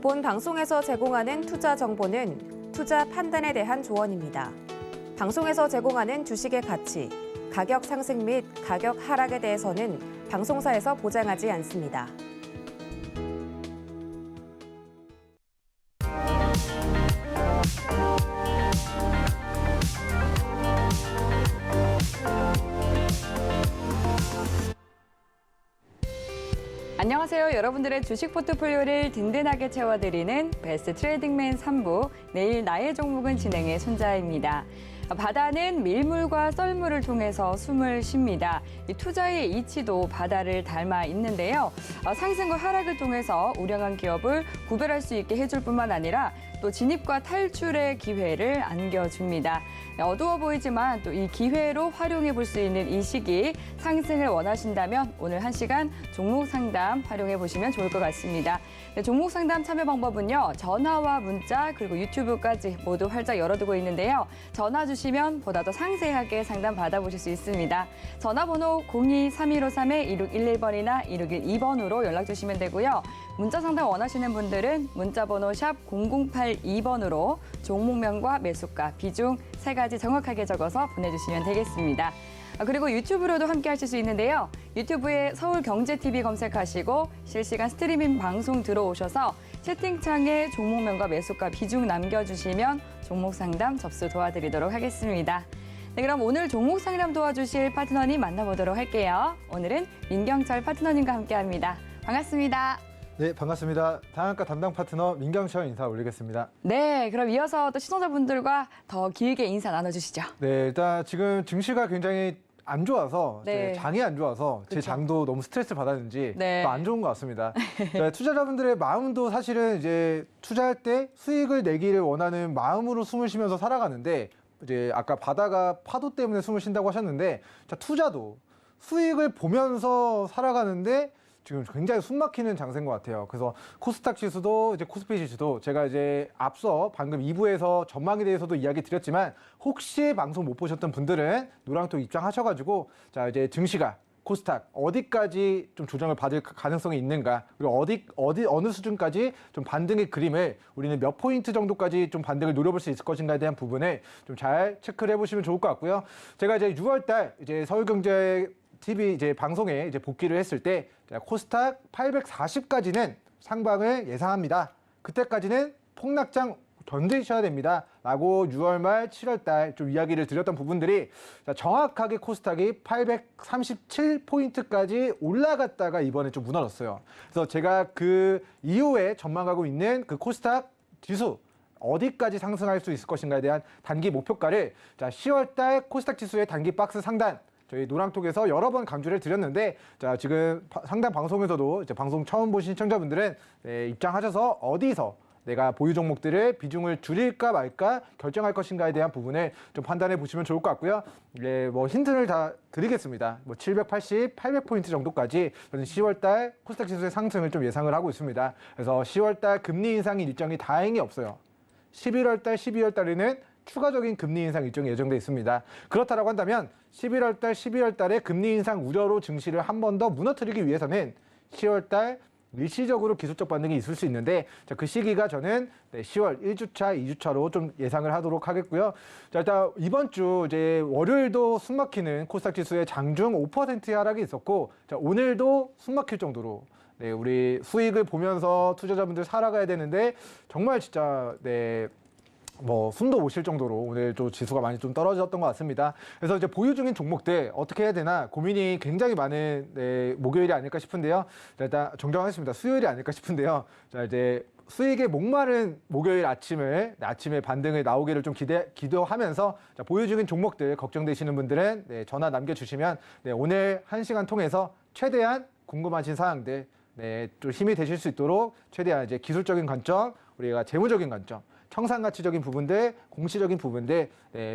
본 방송에서 제공하는 투자 정보는 투자 판단에 대한 조언입니다. 방송에서 제공하는 주식의 가치, 가격 상승 및 가격 하락에 대해서는 방송사에서 보장하지 않습니다. 안녕하세요. 여러분들의 주식 포트폴리오를 든든하게 채워드리는 베스트 트레이딩맨 3부, 내일 나의 종목은 진행의 손자입니다. 바다는 밀물과 썰물을 통해서 숨을 쉽니다. 이 투자의 이치도 바다를 닮아 있는데요. 상승과 하락을 통해서 우량한 기업을 구별할 수 있게 해줄 뿐만 아니라 또 진입과 탈출의 기회를 안겨줍니다. 어두워 보이지만 또 이 기회로 활용해 볼 수 있는 이 시기, 상승을 원하신다면 오늘 1시간 종목 상담 활용해 보시면 좋을 것 같습니다. 종목 상담 참여 방법은요, 전화와 문자 그리고 유튜브까지 모두 활짝 열어두고 있는데요. 전화 주시면 보다 더 상세하게 상담 받아보실 수 있습니다. 전화번호 02-3153-2611번이나 2612번으로 연락 주시면 되고요. 문자 상담 원하시는 분들은 문자번호 샵 0082번으로 종목명과 매수가, 비중 3가지 정확하게 적어서 보내주시면 되겠습니다. 그리고 유튜브로도 함께 하실 수 있는데요. 유튜브에 서울경제TV 검색하시고 실시간 스트리밍 방송 들어오셔서 채팅창에 종목명과 매수가, 비중 남겨주시면 종목 상담 접수 도와드리도록 하겠습니다. 네, 그럼 오늘 종목 상담 도와주실 파트너님 만나보도록 할게요. 오늘은 민경철 파트너님과 함께합니다. 반갑습니다. 네, 반갑습니다. 다한가 담당 파트너 민경철 인사 올리겠습니다. 네, 그럼 이어서 또 시청자분들과 더 길게 인사 나눠주시죠. 네, 일단 지금 증시가 굉장히 안 좋아서, 네. 제 장이 안 좋아서 제 그쵸. 장도 너무 스트레스를 받았는지 네. 더 안 좋은 것 같습니다. 네, 투자자분들의 마음도 사실은 이제 투자할 때 수익을 내기를 원하는 마음으로 숨을 쉬면서 살아가는데, 이제 아까 바다가 파도 때문에 숨을 쉰다고 하셨는데, 자, 투자도 수익을 보면서 살아가는데 지금 굉장히 숨막히는 장세인 것 같아요. 그래서 코스닥 지수도 이제 코스피 지수도 제가 이제 앞서 방금 2부에서 전망에 대해서도 이야기 드렸지만, 혹시 방송 못 보셨던 분들은 노랑톡 입장하셔가지고 자, 이제 증시가 코스닥 어디까지 좀 조정을 받을 가능성이 있는가, 그리고 어느 수준까지 좀 반등의 그림을 우리는 몇 포인트 정도까지 좀 반등을 노려볼 수 있을 것인가에 대한 부분을 좀 잘 체크를 해보시면 좋을 것 같고요. 제가 이제 6월달 이제 서울경제 TV 이제 방송에 이제 복귀를 했을 때 코스닥 840까지는 상방을 예상합니다. 그때까지는 폭락장 견디셔야 됩니다. 라고 6월 말 7월 달 좀 이야기를 드렸던 부분들이 정확하게 코스닥이 837포인트까지 올라갔다가 이번에 좀 무너졌어요. 그래서 제가 그 이후에 전망하고 있는 그 코스닥 지수 어디까지 상승할 수 있을 것인가에 대한 단기 목표가를 10월 달 코스닥 지수의 단기 박스 상단, 저희 노랑톡에서 여러 번 강조를 드렸는데, 자, 지금 상담 방송에서도 이제 방송 처음 보신 시청자분들은 입장하셔서 어디서 내가 보유 종목들의 비중을 줄일까 말까 결정할 것인가에 대한 부분을 좀 판단해 보시면 좋을 것 같고요. 뭐 힌트를 다 드리겠습니다. 뭐 780, 800포인트 정도까지 저는 10월 달 코스닥 지수의 상승을 좀 예상을 하고 있습니다. 그래서 10월 달 금리 인상 일정이 다행히 없어요. 11월 달, 12월 달에는 추가적인 금리 인상 일정이 예정돼 있습니다. 그렇다라고 한다면 11월 달, 12월 달에 금리 인상 우려로 증시를 한 번 더 무너뜨리기 위해서는 10월 달 일시적으로 기술적 반등이 있을 수 있는데, 자, 그 시기가 저는 10월 1주차, 2주차로 좀 예상을 하도록 하겠고요. 자, 일단 이번 주 이제 월요일도 숨막히는 코스닥 지수의 장중 5%의 하락이 있었고, 자, 오늘도 숨막힐 정도로 네, 우리 수익을 보면서 투자자분들 살아가야 되는데 정말 진짜 뭐 숨도 못 쉴 정도로 오늘 또 지수가 많이 좀 떨어졌던 것 같습니다. 그래서 이제 보유 중인 종목들 어떻게 해야 되나 고민이 굉장히 많은 목요일이 아닐까 싶은데요. 자, 일단 정정하겠습니다. 수요일이 아닐까 싶은데요. 자, 이제 수익에 목마른 목요일 아침에 반등을 나오기를 좀 기도하면서, 자, 보유 중인 종목들 걱정되시는 분들은 전화 남겨주시면 오늘 1시간 통해서 최대한 궁금하신 사항들 좀 힘이 되실 수 있도록 최대한 이제 기술적인 관점, 우리가 재무적인 관점, 청산가치적인 부분들, 공시적인 부분들,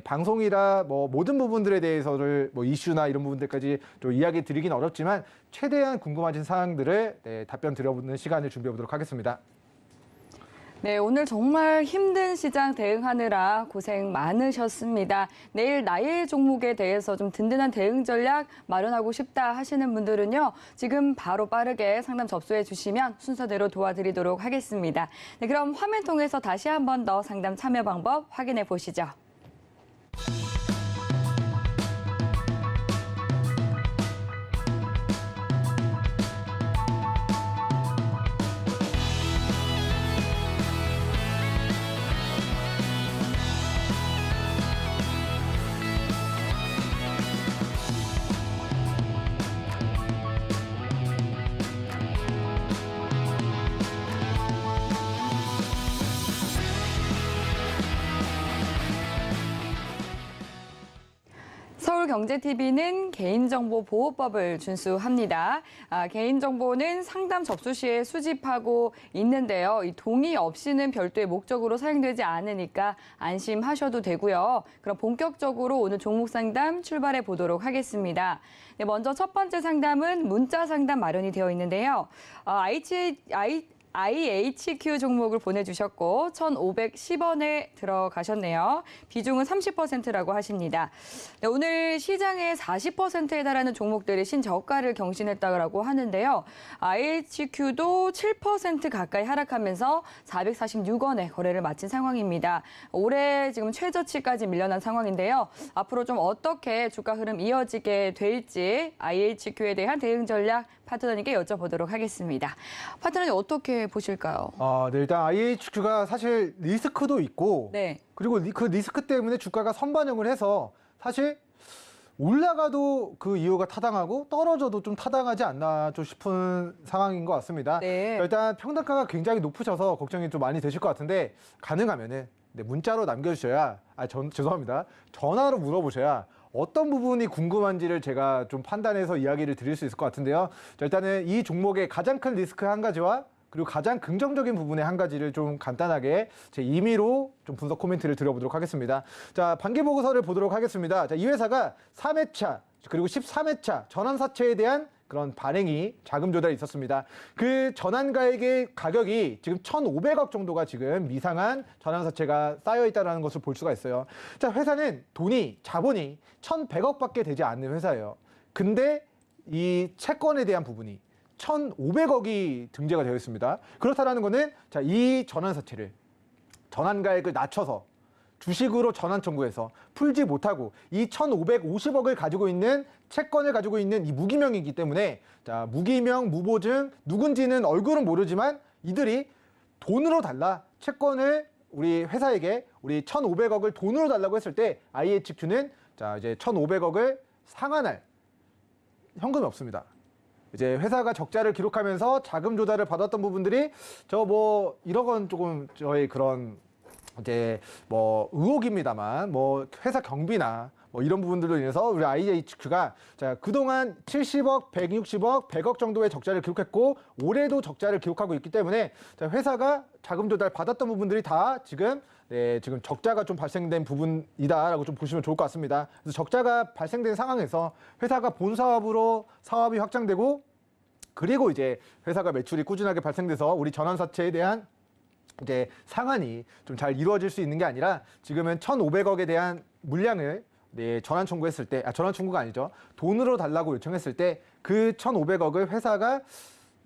방송이라 뭐 모든 부분들에 대해서를 뭐 이슈나 이런 부분들까지 좀 이야기 드리긴 어렵지만 최대한 궁금하신 사항들을 답변 드려보는 시간을 준비해 보도록 하겠습니다. 네, 오늘 정말 힘든 시장 대응하느라 고생 많으셨습니다. 내일 나일 종목에 대해서 좀 든든한 대응 전략 마련하고 싶다 하시는 분들은요. 지금 바로 빠르게 상담 접수해 주시면 순서대로 도와드리도록 하겠습니다. 네, 그럼 화면 통해서 다시 한 번 더 상담 참여 방법 확인해 보시죠. 서울경제TV는 개인정보보호법을 준수합니다. 개인정보는 상담 접수 시에 수집하고 있는데요. 이 동의 없이는 별도의 목적으로 사용되지 않으니까 안심하셔도 되고요. 그럼 본격적으로 오늘 종목 상담 출발해 보도록 하겠습니다. 네, 먼저 첫 번째 상담은 문자 상담 마련이 되어 있는데요. IHQ 종목을 보내주셨고 1,510원에 들어가셨네요. 비중은 30%라고 하십니다. 네, 오늘 시장의 40%에 달하는 종목들이 신저가를 경신했다고 하는데요. IHQ도 7% 가까이 하락하면서 446원에 거래를 마친 상황입니다. 올해 지금 최저치까지 밀려난 상황인데요. 앞으로 좀 어떻게 주가 흐름 이어지게 될지 IHQ에 대한 대응 전략 파트너님께 여쭤보도록 하겠습니다. 파트너님 어떻게 보실까요? 네, 일단 IHQ가 사실 리스크도 있고, 네. 그리고 그 리스크 때문에 주가가 선반영을 해서 사실 올라가도 그 이유가 타당하고 떨어져도 좀 타당하지 않나 좀 싶은 상황인 것 같습니다. 네. 일단 평단가가 굉장히 높으셔서 걱정이 좀 많이 되실 것 같은데 가능하면은 문자로 남겨주셔야, 죄송합니다. 전화로 물어보셔야 어떤 부분이 궁금한지를 제가 좀 판단해서 이야기를 드릴 수 있을 것 같은데요. 자, 일단은 이 종목의 가장 큰 리스크 한 가지와 그리고 가장 긍정적인 부분의 한 가지를 좀 간단하게 제 임의로 좀 분석 코멘트를 드려보도록 하겠습니다. 자, 반기보고서를 보도록 하겠습니다. 자, 이 회사가 3회차 그리고 13회차 전환사채에 대한 그런 발행이 자금 조달이 있었습니다. 그 전환가액의 가격이 지금 1,500억 정도가 지금 미상한 전환사채가 쌓여 있다는 것을 볼 수가 있어요. 자, 회사는 자본이 1,100억밖에 되지 않는 회사예요. 근데 이 채권에 대한 부분이 1,500억이 등재가 되어 있습니다. 그렇다는 거는 자, 이 전환사채를 전환가액을 낮춰서 주식으로 전환 청구해서 풀지 못하고 이 1,550억을 가지고 있는 채권을 가지고 있는 이 무기명이기 때문에 자, 무기명, 무보증, 누군지는 얼굴은 모르지만 이들이 돈으로 달라 채권을 우리 회사에게 우리 1,500억을 돈으로 달라고 했을 때 IHQ는 자, 이제 1,500억을 상환할 현금이 없습니다. 이제 회사가 적자를 기록하면서 자금 조달을 받았던 부분들이 이런 건 조금 저희 그런 이제 의혹입니다만 회사 경비나 이런 부분들로 인해서 우리 IHQ가 자, 그동안 70억, 160억, 100억 정도의 적자를 기록했고 올해도 적자를 기록하고 있기 때문에 자, 회사가 자금 조달 받았던 부분들이 다 지금 지금 적자가 좀 발생된 부분이다라고 좀 보시면 좋을 것 같습니다. 그래서 적자가 발생된 상황에서 회사가 본 사업으로 사업이 확장되고 그리고 이제 회사가 매출이 꾸준하게 발생돼서 우리 전환사채에 대한 이제 상환이 좀 잘 이루어질 수 있는 게 아니라 지금은 1,500억에 대한 물량을 전환 청구했을 때, 전환 청구가 아니죠. 돈으로 달라고 요청했을 때 그 1,500억을 회사가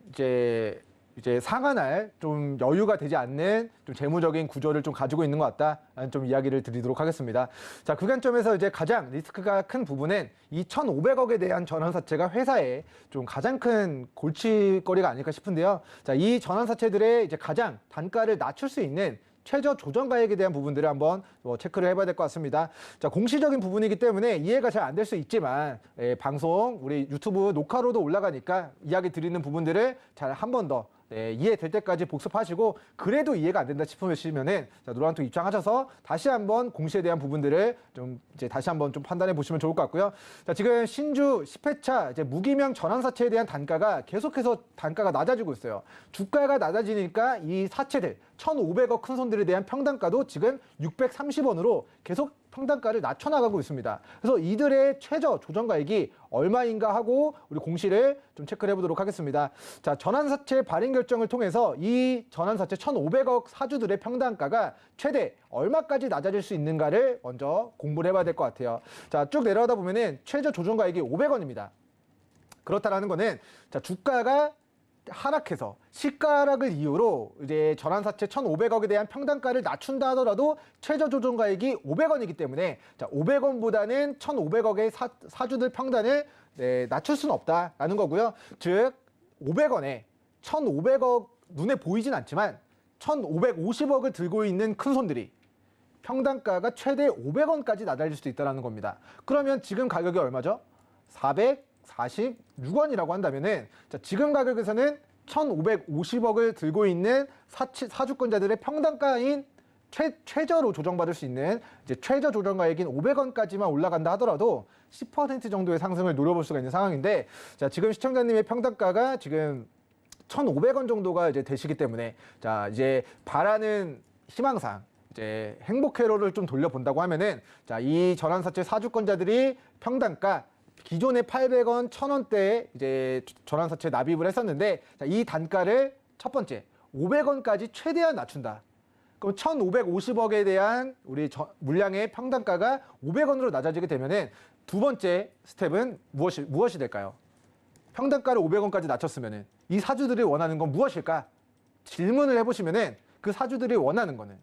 이제 상환할 좀 여유가 되지 않는 좀 재무적인 구조를 좀 가지고 있는 것 같다라는 좀 이야기를 드리도록 하겠습니다. 자, 그 관점에서 이제 가장 리스크가 큰 부분은 이 1,500억에 대한 전환사채가 회사의 좀 가장 큰 골칫거리가 아닐까 싶은데요. 자, 이 전환사채들의 이제 가장 단가를 낮출 수 있는 최저 조정가액에 대한 부분들을 한번 체크를 해봐야 될 것 같습니다. 자, 공시적인 부분이기 때문에 이해가 잘 안 될 수 있지만 방송, 우리 유튜브 녹화로도 올라가니까 이야기 드리는 부분들을 잘 한 번 더 이해될 때까지 복습하시고 그래도 이해가 안 된다 싶으시면은 노란톡 입장하셔서 다시 한번 공시에 대한 부분들을 좀 이제 다시 한번 좀 판단해 보시면 좋을 것 같고요. 자, 지금 신주 10회차 이제 무기명 전환사채에 대한 단가가 계속해서 단가가 낮아지고 있어요. 주가가 낮아지니까 이 사채들 1,500억 큰 손들에 대한 평단가도 지금 630원으로 계속 평단가를 낮춰나가고 있습니다. 그래서 이들의 최저 조정가액이 얼마인가 하고 우리 공시를 좀 체크를 해보도록 하겠습니다. 자, 전환사채 발행 결정을 통해서 이 전환사채 1,500억 사주들의 평단가가 최대 얼마까지 낮아질 수 있는가를 먼저 공부를 해봐야 될 것 같아요. 자, 쭉 내려가다 보면은 최저 조정가액이 500원입니다. 그렇다라는 거는 자, 주가가 하락해서 시가락을 이유로 이제 전환사채 1,500억에 대한 평단가를 낮춘다 하더라도 최저 조정가액이 500원이기 때문에 자, 500원보다는 1,500억의 사주들 평단을 낮출 수는 없다라는 거고요. 즉 500원에 1,500억 눈에 보이진 않지만 1,550억을 들고 있는 큰 손들이 평단가가 최대 500원까지 낮아질 수도 있다는 겁니다. 그러면 지금 가격이 얼마죠? 446원이라고 한다면은 자, 지금 가격에서는 1,550억을 들고 있는 사주권자들의 평단가인 최저로 조정받을 수 있는 이제 최저 조정가액인 500원까지만 올라간다 하더라도 10% 정도의 상승을 노려볼 수가 있는 상황인데 자, 지금 시청자님의 평단가가 지금 1,500원 정도가 이제 되시기 때문에 자, 이제 바라는 희망상 이제 행복 회로를 좀 돌려본다고 하면은 자, 이 전환사채 사주권자들이 평단가 기존의 800원, 1,000원대에 이제 전환사채 납입을 했었는데 자, 이 단가를 첫 번째 500원까지 최대한 낮춘다. 그럼 1,550억에 대한 우리 물량의 평단가가 500원으로 낮아지게 되면은 두 번째 스텝은 무엇이 될까요? 평단가를 500원까지 낮췄으면은 이 사주들이 원하는 건 무엇일까? 질문을 해보시면은 그 사주들이 원하는 거는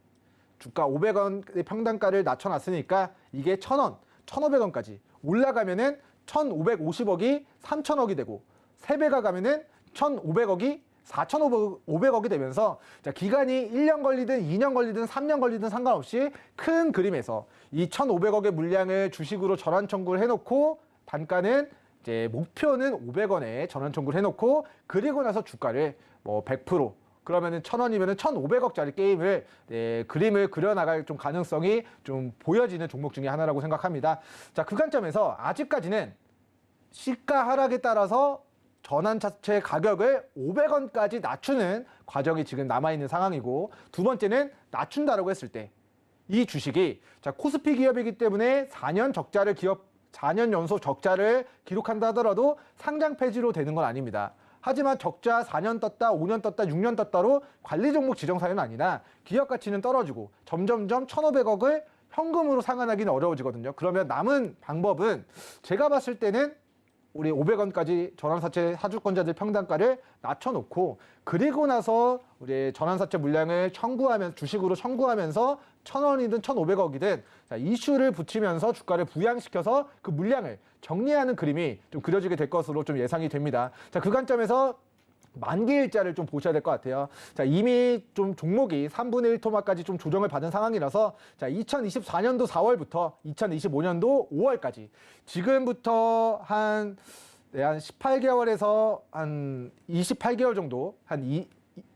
주가 500원의 평단가를 낮춰놨으니까 이게 1,000원, 1,500원까지 올라가면은 1,550억이 3,000억이 되고 3배가 가면은 1,500억이 4,500억이 되면서 자, 기간이 1년 걸리든 2년 걸리든 3년 걸리든 상관없이 큰 그림에서 이 1,500억의 물량을 주식으로 전환 청구를 해놓고 단가는 이제 목표는 500원에 전환 청구를 해놓고 그리고 나서 주가를 뭐 100% 그러면은 1,000원이면은 1,500억짜리 게임을 그림을 그려나갈 좀 가능성이 좀 보여지는 종목 중에 하나라고 생각합니다. 자, 그 관점에서 아직까지는 시가 하락에 따라서 전환사채 가격을 500원까지 낮추는 과정이 지금 남아있는 상황이고 두 번째는 낮춘다라고 했을 때 이 주식이 자, 코스피 기업이기 때문에 4년 연속 적자를 기록한다 하더라도 상장 폐지로 되는 건 아닙니다. 하지만 적자 4년 떴다, 5년 떴다, 6년 떴다로 관리 종목 지정 사유는 아니라 기업 가치는 떨어지고 점점점 1,500억을 현금으로 상환하기는 어려워지거든요. 그러면 남은 방법은 제가 봤을 때는 우리 500원까지 전환사채 사주권자들 평단가를 낮춰놓고 그리고 나서 우리 전환사채 물량을 주식으로 청구하면서 1,000원이든 1,500억이든 이슈를 붙이면서 주가를 부양시켜서 그 물량을 정리하는 그림이 좀 그려지게 될 것으로 좀 예상이 됩니다. 자, 그 관점에서 만기일자를 좀 보셔야 될 것 같아요. 자, 이미 좀 종목이 3분의 1 토막까지 좀 조정을 받은 상황이라서 자, 2024년도 4월부터 2025년도 5월까지 지금부터 한 18개월에서 한 28개월 정도, 한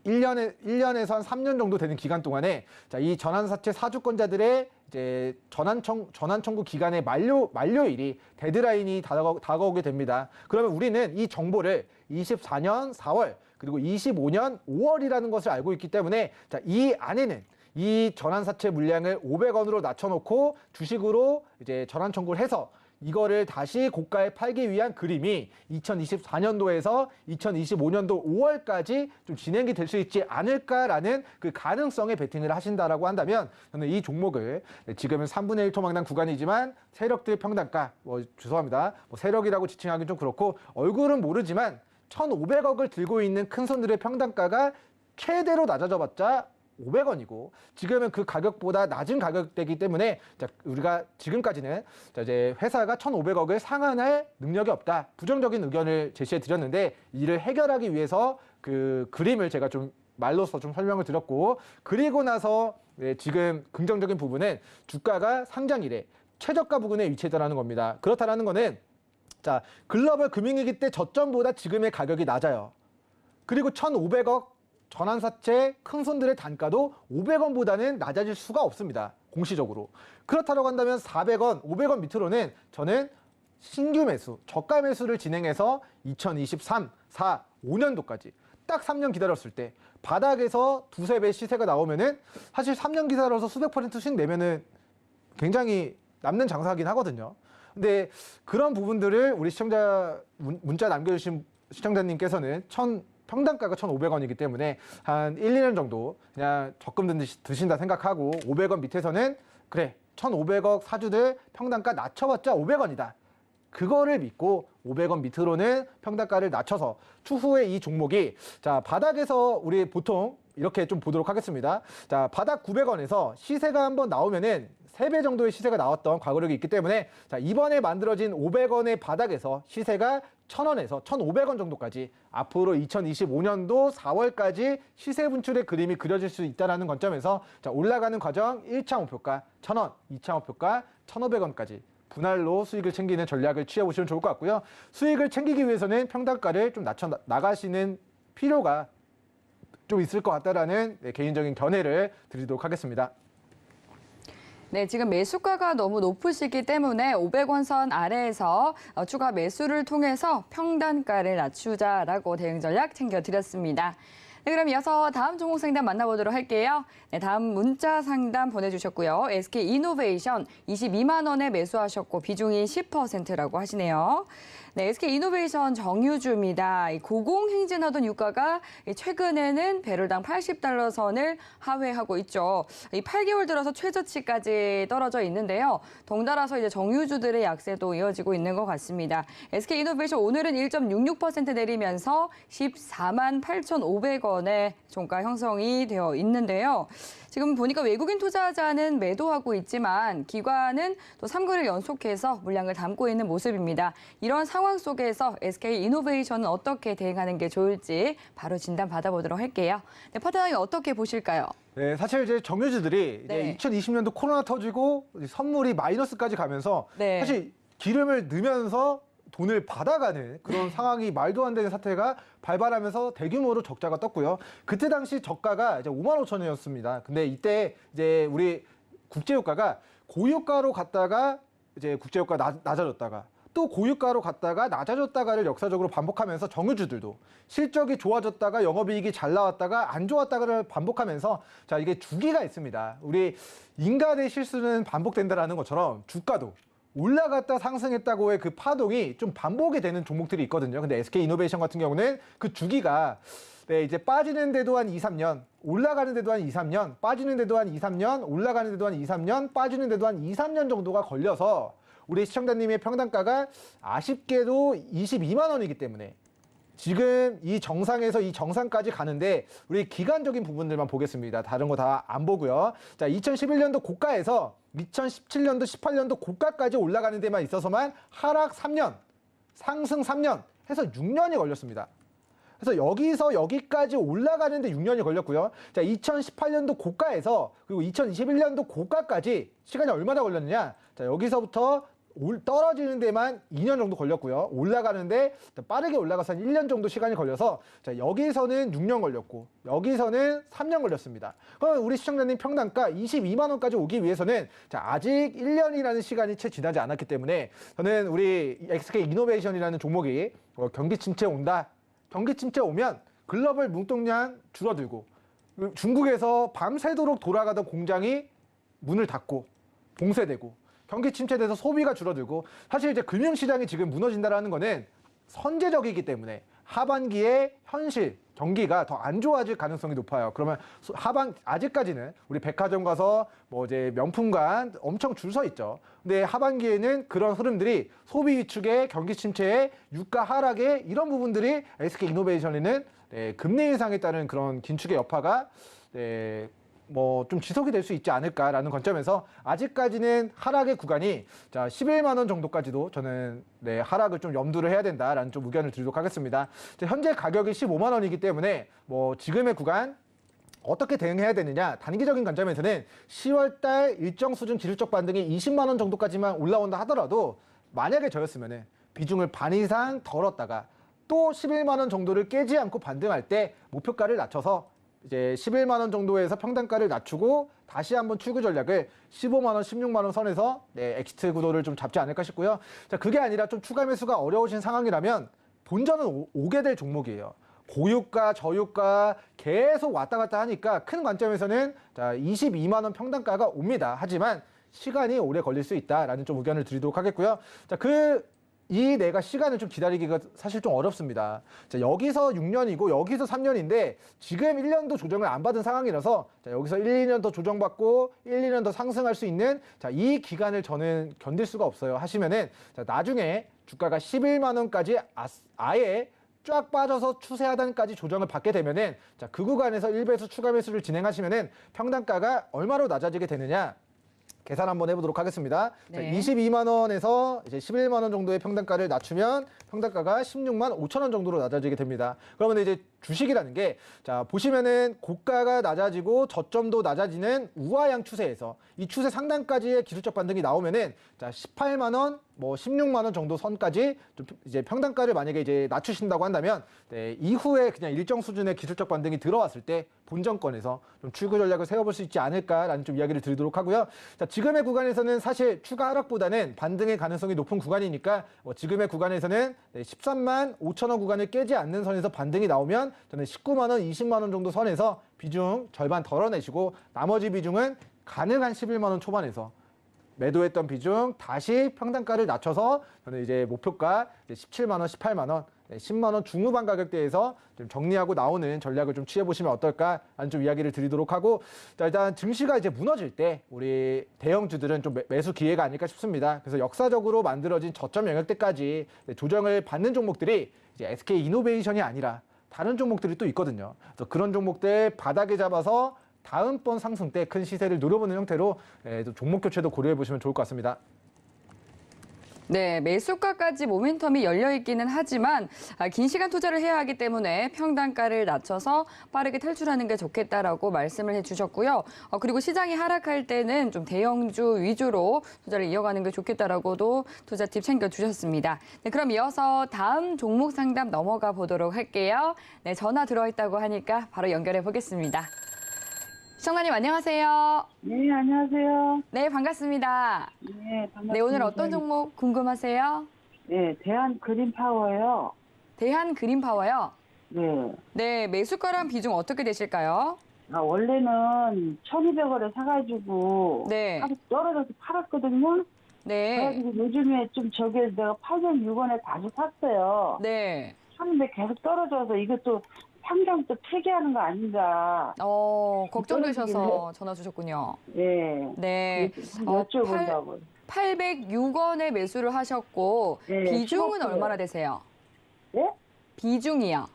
1년에서 한 3년 정도 되는 기간 동안에 자, 이 전환사채 사주권자들의 이제 전환 청구 기간의 만료일이 데드라인이 다가오게 됩니다. 그러면 우리는 이 정보를 24년 4월 그리고 25년 5월이라는 것을 알고 있기 때문에 자, 이 안에는 이 전환사채 물량을 500원으로 낮춰놓고 주식으로 이제 전환 청구를 해서 이거를 다시 고가에 팔기 위한 그림이 2024년도에서 2025년도 5월까지 좀 진행이 될 수 있지 않을까라는 그 가능성에 베팅을 하신다라고 한다면 저는 이 종목을 지금은 3분의 1 토막난 구간이지만 세력들 평단가 죄송합니다. 세력이라고 지칭하기는 좀 그렇고 얼굴은 모르지만 1,500억을 들고 있는 큰 손들의 평단가가 최대로 낮아져봤자 500원이고 지금은 그 가격보다 낮은 가격대이기 때문에 자, 우리가 지금까지는 자, 이제 회사가 1,500억을 상환할 능력이 없다. 부정적인 의견을 제시해 드렸는데 이를 해결하기 위해서 그 그림을 제가 좀 말로서 좀 설명을 드렸고 그리고 나서 지금 긍정적인 부분은 주가가 상장 이래 최저가 부근에 위치했다는 겁니다. 그렇다는 거는 자, 글로벌 금융위기 때 저점보다 지금의 가격이 낮아요. 그리고 1,500억 전환사채 큰 손들의 단가도 500원보다는 낮아질 수가 없습니다. 공시적으로. 그렇다고 한다면 400원, 500원 밑으로는 저는 신규 매수, 저가 매수를 진행해서 2023, 4, 5년도까지 딱 3년 기다렸을 때 바닥에서 두세 배 시세가 나오면은 사실 3년 기다려서 수백 % 수익 내면은 굉장히 남는 장사긴 하거든요. 근데 그런 부분들을 우리 시청자 문자 남겨주신 시청자님께서는 평당가가 1,500원이기 때문에 한 1, 2년 정도 그냥 적금 드신다 생각하고 500원 밑에서는 그래 1,500억 사주들 평당가 낮춰봤자 500원이다. 그거를 믿고 500원 밑으로는 평당가를 낮춰서 추후에 이 종목이 자 바닥에서 우리 보통 이렇게 좀 보도록 하겠습니다. 자 바닥 900원에서 시세가 한번 나오면은 3배 정도의 시세가 나왔던 과거력이 있기 때문에 자 이번에 만들어진 500원의 바닥에서 시세가 1,000원에서 1,500원 정도까지 앞으로 2025년도 4월까지 시세 분출의 그림이 그려질 수 있다는 관점에서 자 올라가는 과정 1차 목표가 1,000원, 2차 목표가 1,500원까지 분할로 수익을 챙기는 전략을 취해보시면 좋을 것 같고요. 수익을 챙기기 위해서는 평단가를 좀 낮춰 나가시는 필요가 좀 있을 것 같다라는 개인적인 견해를 드리도록 하겠습니다. 네, 지금 매수가가 너무 높으시기 때문에 500원 선 아래에서 추가 매수를 통해서 평단가를 낮추자라고 대응 전략 챙겨드렸습니다. 네, 그럼 이어서 다음 종목 상담 만나보도록 할게요. 네, 다음 문자 상담 보내주셨고요. SK이노베이션 22만 원에 매수하셨고 비중이 10%라고 하시네요. 네, SK이노베이션 정유주입니다. 고공행진하던 유가가 최근에는 배럴당 80달러 선을 하회하고 있죠. 이 8개월 들어서 최저치까지 떨어져 있는데요. 덩달아서 이제 정유주들의 약세도 이어지고 있는 것 같습니다. SK이노베이션 오늘은 1.66% 내리면서 14만 8,500원의 종가 형성이 되어 있는데요. 지금 보니까 외국인 투자자는 매도하고 있지만 기관은 또 3거래를 연속해서 물량을 담고 있는 모습입니다. 이런 상황 속에서 SK이노베이션은 어떻게 대응하는 게 좋을지 바로 진단 받아보도록 할게요. 네, 파트너님 어떻게 보실까요? 네, 사실 이제 정유주들이 네. 이제 2020년도 코로나 터지고 선물이 마이너스까지 가면서 네. 사실 기름을 넣으면서 돈을 받아가는 그런 상황이 말도 안 되는 사태가 발발하면서 대규모로 적자가 떴고요. 그때 당시 저가가 이제 5만 5천 원이었습니다. 근데 이때 이제 우리 국제유가가 고유가로 갔다가 이제 국제유가 낮아졌다가 또 고유가로 갔다가 낮아졌다가를 역사적으로 반복하면서 정유주들도 실적이 좋아졌다가 영업이익이 잘 나왔다가 안 좋았다가를 반복하면서 자 이게 주기가 있습니다. 우리 인간의 실수는 반복된다라는 것처럼 주가도 올라갔다 상승했다고의 그 파동이 좀 반복이 되는 종목들이 있거든요. 근데 SK이노베이션 같은 경우는 그 주기가 네, 이제 빠지는데도 한 2, 3년, 올라가는데도 한 2, 3년, 빠지는데도 한 2, 3년, 올라가는데도 한 2, 3년, 빠지는데도 한 2, 3년 정도가 걸려서 우리 시청자님의 평단가가 아쉽게도 22만 원이기 때문에 지금 이 정상에서 이 정상까지 가는데 우리 기간적인 부분들만 보겠습니다. 다른 거 다 안 보고요. 자, 2011년도 고가에서 2017년도, 18년도 고가까지 올라가는 데만 있어서만 하락 3년, 상승 3년 해서 6년이 걸렸습니다. 그래서 여기서 여기까지 올라가는데 6년이 걸렸고요. 자, 2018년도 고가에서 그리고 2021년도 고가까지 시간이 얼마나 걸렸느냐? 자, 여기서부터 떨어지는 데만 2년 정도 걸렸고요. 올라가는데 빠르게 올라가서 한 1년 정도 시간이 걸려서 자, 여기서는 6년 걸렸고 여기서는 3년 걸렸습니다. 그럼 우리 시청자님 평단가 22만 원까지 오기 위해서는 자, 아직 1년이라는 시간이 채 지나지 않았기 때문에 저는 우리 SK이노베이션이라는 종목이 경기 침체 온다. 경기 침체 오면 글로벌 뭉동량 줄어들고 중국에서 밤새도록 돌아가던 공장이 문을 닫고 봉쇄되고 경기 침체돼서 소비가 줄어들고 사실 이제 금융시장이 지금 무너진다라는 거는 선제적이기 때문에 하반기에 현실 경기가 더 안 좋아질 가능성이 높아요. 그러면 아직까지는 우리 백화점 가서 뭐 이제 명품관 엄청 줄 서 있죠. 근데 하반기에는 그런 흐름들이 소비 위축에 경기 침체에 유가 하락에 이런 부분들이 SK이노베이션에는 금리 인상에 따른 그런 긴축의 여파가 뭐 좀 지속이 될 수 있지 않을까라는 관점에서 아직까지는 하락의 구간이 자 11만 원 정도까지도 저는 하락을 좀 염두를 해야 된다라는 좀 의견을 드리도록 하겠습니다. 현재 가격이 15만 원이기 때문에 뭐 지금의 구간 어떻게 대응해야 되느냐 단기적인 관점에서는 10월달 일정 수준 기술적 반등이 20만 원 정도까지만 올라온다 하더라도 만약에 저였으면은 비중을 반 이상 덜었다가 또 11만 원 정도를 깨지 않고 반등할 때 목표가를 낮춰서 이제 11만 원 정도에서 평단가를 낮추고 다시 한번 출구 전략을 15만 원, 16만 원 선에서 엑시트 구도를 좀 잡지 않을까 싶고요. 자, 그게 아니라 좀 추가 매수가 어려우신 상황이라면 본전은 오게 될 종목이에요. 고유가, 저유가 계속 왔다 갔다 하니까 큰 관점에서는 자, 22만 원 평단가가 옵니다. 하지만 시간이 오래 걸릴 수 있다라는 좀 의견을 드리도록 하겠고요. 자, 이 내가 시간을 좀 기다리기가 사실 좀 어렵습니다. 자, 여기서 6년이고 여기서 3년인데 지금 1년도 조정을 안 받은 상황이라서 자, 여기서 1, 2년 더 조정받고 1, 2년 더 상승할 수 있는 자, 이 기간을 저는 견딜 수가 없어요. 하시면은 자, 나중에 주가가 11만 원까지 아예 쫙 빠져서 추세 하단까지 조정을 받게 되면은 자, 그 구간에서 1배수 추가 매수를 진행하시면은 평단가가 얼마로 낮아지게 되느냐? 계산 한번 해보도록 하겠습니다. 네. 자, 22만 원에서 이제 11만 원 정도의 평단가를 낮추면 평단가가 16만 5천 원 정도로 낮아지게 됩니다. 그러면 이제 주식이라는 게 자, 보시면은 고가가 낮아지고 저점도 낮아지는 우하향 추세에서 이 추세 상단까지의 기술적 반등이 나오면은 자, 18만 원, 뭐 16만 원 정도 선까지 좀 이제 평단가를 만약에 이제 낮추신다고 한다면 네, 이후에 그냥 일정 수준의 기술적 반등이 들어왔을 때 본전권에서 좀 출구 전략을 세워볼 수 있지 않을까라는 좀 이야기를 드리도록 하고요. 자, 지금의 구간에서는 사실 추가 하락보다는 반등의 가능성이 높은 구간이니까 지금의 구간에서는 네, 13만 5천 원 구간을 깨지 않는 선에서 반등이 나오면 저는 19만 원, 20만 원 정도 선에서 비중 절반 덜어내시고 나머지 비중은 가능한 11만 원 초반에서 매도했던 비중 다시 평단가를 낮춰서 저는 이제 목표가 이제 17만 원, 18만 원, 10만 원 중후반 가격대에서 좀 정리하고 나오는 전략을 좀 취해 보시면 어떨까라는 좀 이야기를 드리도록 하고 자, 일단 증시가 이제 무너질 때 우리 대형주들은 좀 매수 기회가 아닐까 싶습니다. 그래서 역사적으로 만들어진 저점 영역대까지 조정을 받는 종목들이 이제 SK 이노베이션이 아니라 다른 종목들이 또 있거든요. 그래서 그런 종목들 바닥에 잡아서 다음번 상승 때 큰 시세를 노려보는 형태로 종목 교체도 고려해 보시면 좋을 것 같습니다. 네, 매수가까지 모멘텀이 열려 있기는 하지만 긴 시간 투자를 해야 하기 때문에 평단가를 낮춰서 빠르게 탈출하는 게 좋겠다라고 말씀을 해주셨고요. 그리고 시장이 하락할 때는 좀 대형주 위주로 투자를 이어가는 게 좋겠다라고도 투자 팁 챙겨주셨습니다. 네, 그럼 이어서 다음 종목 상담 넘어가 보도록 할게요. 네, 전화 들어있다고 하니까 바로 연결해 보겠습니다. 시청자님 안녕하세요. 네, 안녕하세요. 네, 반갑습니다. 네, 반갑습니다. 네, 오늘 어떤 종목 궁금하세요? 네, 대한 그린파워요. 대한 그린파워요. 네. 네, 매수가랑 비중 어떻게 되실까요? 원래는 1,200원에 사가지고 네. 하루 떨어져서 팔았거든요. 네. 그래가지고 요즘에 좀 저게 내가 806원에 다시 샀어요. 네. 샀는데 계속 떨어져서 이것도 상장 또 폐기하는 거 아닌가. 걱정되셔서 전화 주셨군요. 네. 네. 여쭤본다고. 806원에 매수를 하셨고, 네, 비중은 15%. 얼마나 되세요? 네? 비중이요.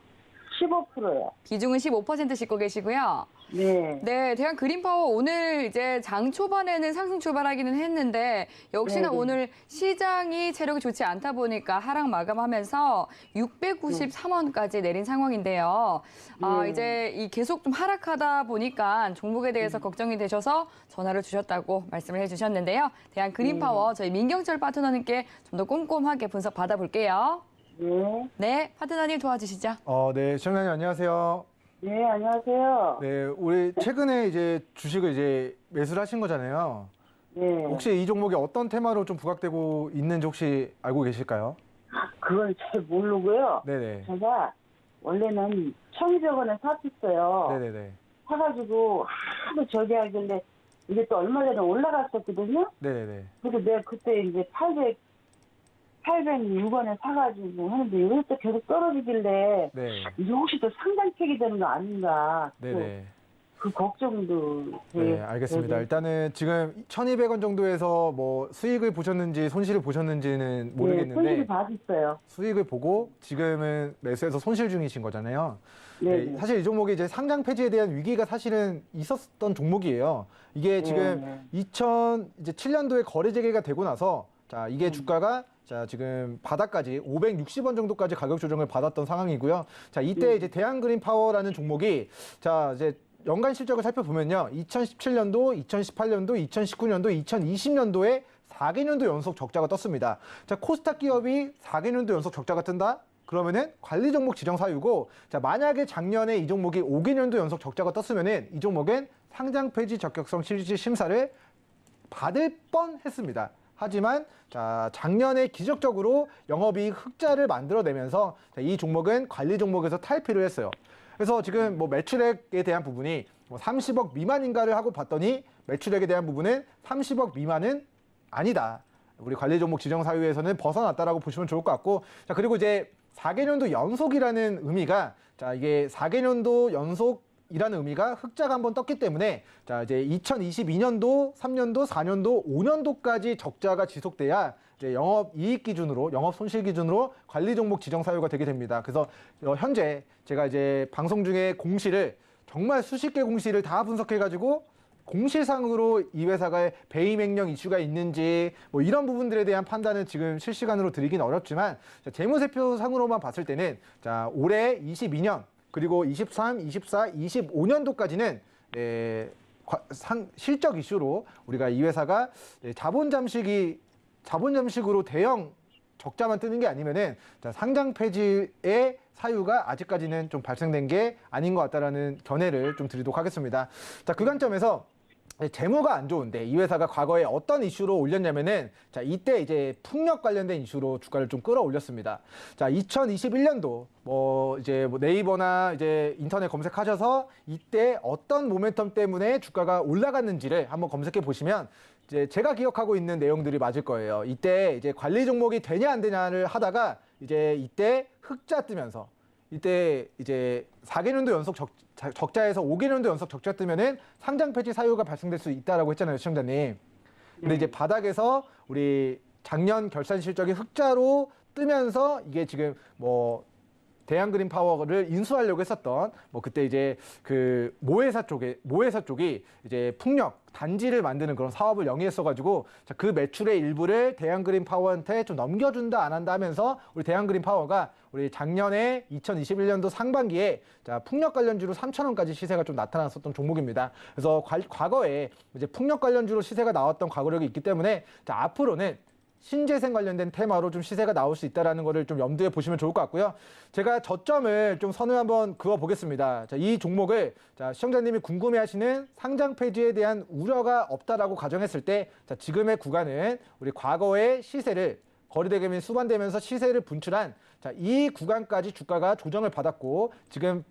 15%요. 비중은 15% 싣고 계시고요. 네. 네, 대한 그린파워 오늘 이제 장 초반에는 상승 출발하기는 했는데 역시나 네네. 오늘 시장이 체력이 좋지 않다 보니까 하락 마감하면서 693원까지 내린 상황인데요. 네. 이제 이 계속 좀 하락하다 보니까 종목에 대해서 걱정이 되셔서 전화를 주셨다고 말씀을 해주셨는데요. 대한 그린파워 저희 민경철 파트너님께 좀 더 꼼꼼하게 분석 받아볼게요. 네. 네, 파트너님 도와주시죠. 네, 시청자님 안녕하세요. 네, 안녕하세요. 네, 우리 최근에 이제 주식을 이제 매수를 하신 거잖아요. 네. 혹시 이 종목이 어떤 테마로 좀 부각되고 있는지 혹시 알고 계실까요? 그건 잘 모르고요. 네네. 제가 원래는 1,200원에 샀었어요. 네네네. 사가지고 하도 저기 하길래 이게 또 얼마 전에 올라갔었거든요. 네네네. 그래서 내가 그때 이제 806원에 사가지고 하는데 이것도 계속 떨어지길래 네. 이게 혹시 또 상단책이 되는 거 아닌가. 네네. 그 걱정도 네, 알겠습니다. 일단은 지금 1,200원 정도에서 뭐 수익을 보셨는지 손실을 보셨는지는 모르겠는데 손실이 받았어요. 수익을 보고 지금은 매수해서 손실 중이신 거잖아요. 네. 네, 사실 이 종목이 이제 상장 폐지에 대한 위기가 사실은 있었던 종목이에요. 이게 지금 2007년도에 거래 재개가 되고 나서 자, 이게 주가가 자, 지금 바닥까지 560원 정도까지 가격 조정을 받았던 상황이고요. 자, 이때 이제 대한그린파워라는 종목이 자, 이제 연간 실적을 살펴보면요. 2017년도, 2018년도, 2019년도, 2020년도에 4개년도 연속 적자가 떴습니다. 자, 코스닥 기업이 4개년도 연속 적자가 뜬다? 그러면은 관리 종목 지정 사유고, 자, 만약에 작년에 이 종목이 5개년도 연속 적자가 떴으면은 이 종목은 상장 폐지 적격성 실질 심사를 받을 뻔 했습니다. 하지만 자, 작년에 기적적으로 영업이익 흑자를 만들어내면서 자, 이 종목은 관리 종목에서 탈피를 했어요. 그래서 지금 뭐 매출액에 대한 부분이 뭐 30억 미만인가를 하고 봤더니 매출액에 대한 부분은 30억 미만은 아니다. 우리 관리 종목 지정 사유에서는 벗어났다라고 보시면 좋을 것 같고, 자, 그리고 이제 4개년도 연속이라는 의미가, 자, 이게 4개년도 연속이라는 의미가 흑자가 한번 떴기 때문에, 자, 이제 2022년도, 3년도, 4년도, 5년도까지 적자가 지속돼야 이제 영업 이익 기준으로, 영업 손실 기준으로 관리 종목 지정 사유가 되게 됩니다. 그래서 현재 제가 이제 방송 중에 공시를 정말 수십 개 공시를 다 분석해가지고 공시상으로 이 회사가 배임 횡령 이슈가 있는지 뭐 이런 부분들에 대한 판단은 지금 실시간으로 드리긴 어렵지만, 자, 재무제표상으로만 봤을 때는, 자, 올해 22년 그리고 23, 24, 25년도까지는 실적 이슈로 우리가 이 회사가 자본 잠식으로 대형 적자만 뜨는 게 아니면은, 자, 상장 폐지의 사유가 아직까지는 좀 발생된 게 아닌 것 같다라는 견해를 좀 드리도록 하겠습니다. 자, 그 관점에서 재무가 안 좋은데 이 회사가 과거에 어떤 이슈로 올렸냐면은, 자, 이때 이제 풍력 관련된 이슈로 주가를 좀 끌어올렸습니다. 자, 2021년도 이제 네이버나 이제 인터넷 검색하셔서 이때 어떤 모멘텀 때문에 주가가 올라갔는지를 한번 검색해 보시면 이제 제가 기억하고 있는 내용들이 맞을 거예요. 이때 이제 관리 종목이 되냐 안 되냐를 하다가 이제 이때 흑자 뜨면서, 이때 이제 4개년도 연속 적자에서 5개년도 연속 적자 뜨면은 상장 폐지 사유가 발생될 수 있다라고 했잖아요, 시청자님. 근데 이제 바닥에서 우리 작년 결산 실적이 흑자로 뜨면서 이게 지금 대한그린 파워를 인수하려고 했었던 그때 이제 그 모회사 쪽이 이제 풍력 단지를 만드는 그런 사업을 영위했어가지고, 자, 그 매출의 일부를 대한그린 파워한테 좀 넘겨준다 안 한다 하면서 우리 대한그린 파워가 우리 작년에 2021년도 상반기에, 자, 풍력 관련주로 3,000원까지 시세가 좀 나타났었던 종목입니다. 그래서 과거에 이제 풍력 관련주로 시세가 나왔던 과거력이 있기 때문에, 자, 앞으로는 신재생 관련된 테마로 좀 시세가 나올 수 있다는 거를 좀 염두에 보시면 좋을 것 같고요. 제가 저점을 좀 선을 한번 그어 보겠습니다. 자, 이 종목을, 자, 시청자님이 궁금해하시는 상장 폐지에 대한 우려가 없다라고 가정했을 때, 자, 지금의 구간은 우리 과거의 시세를 거래대금이 수반되면서 시세를 분출한, 자, 이 구간까지 주가가 조정을 받았고 지금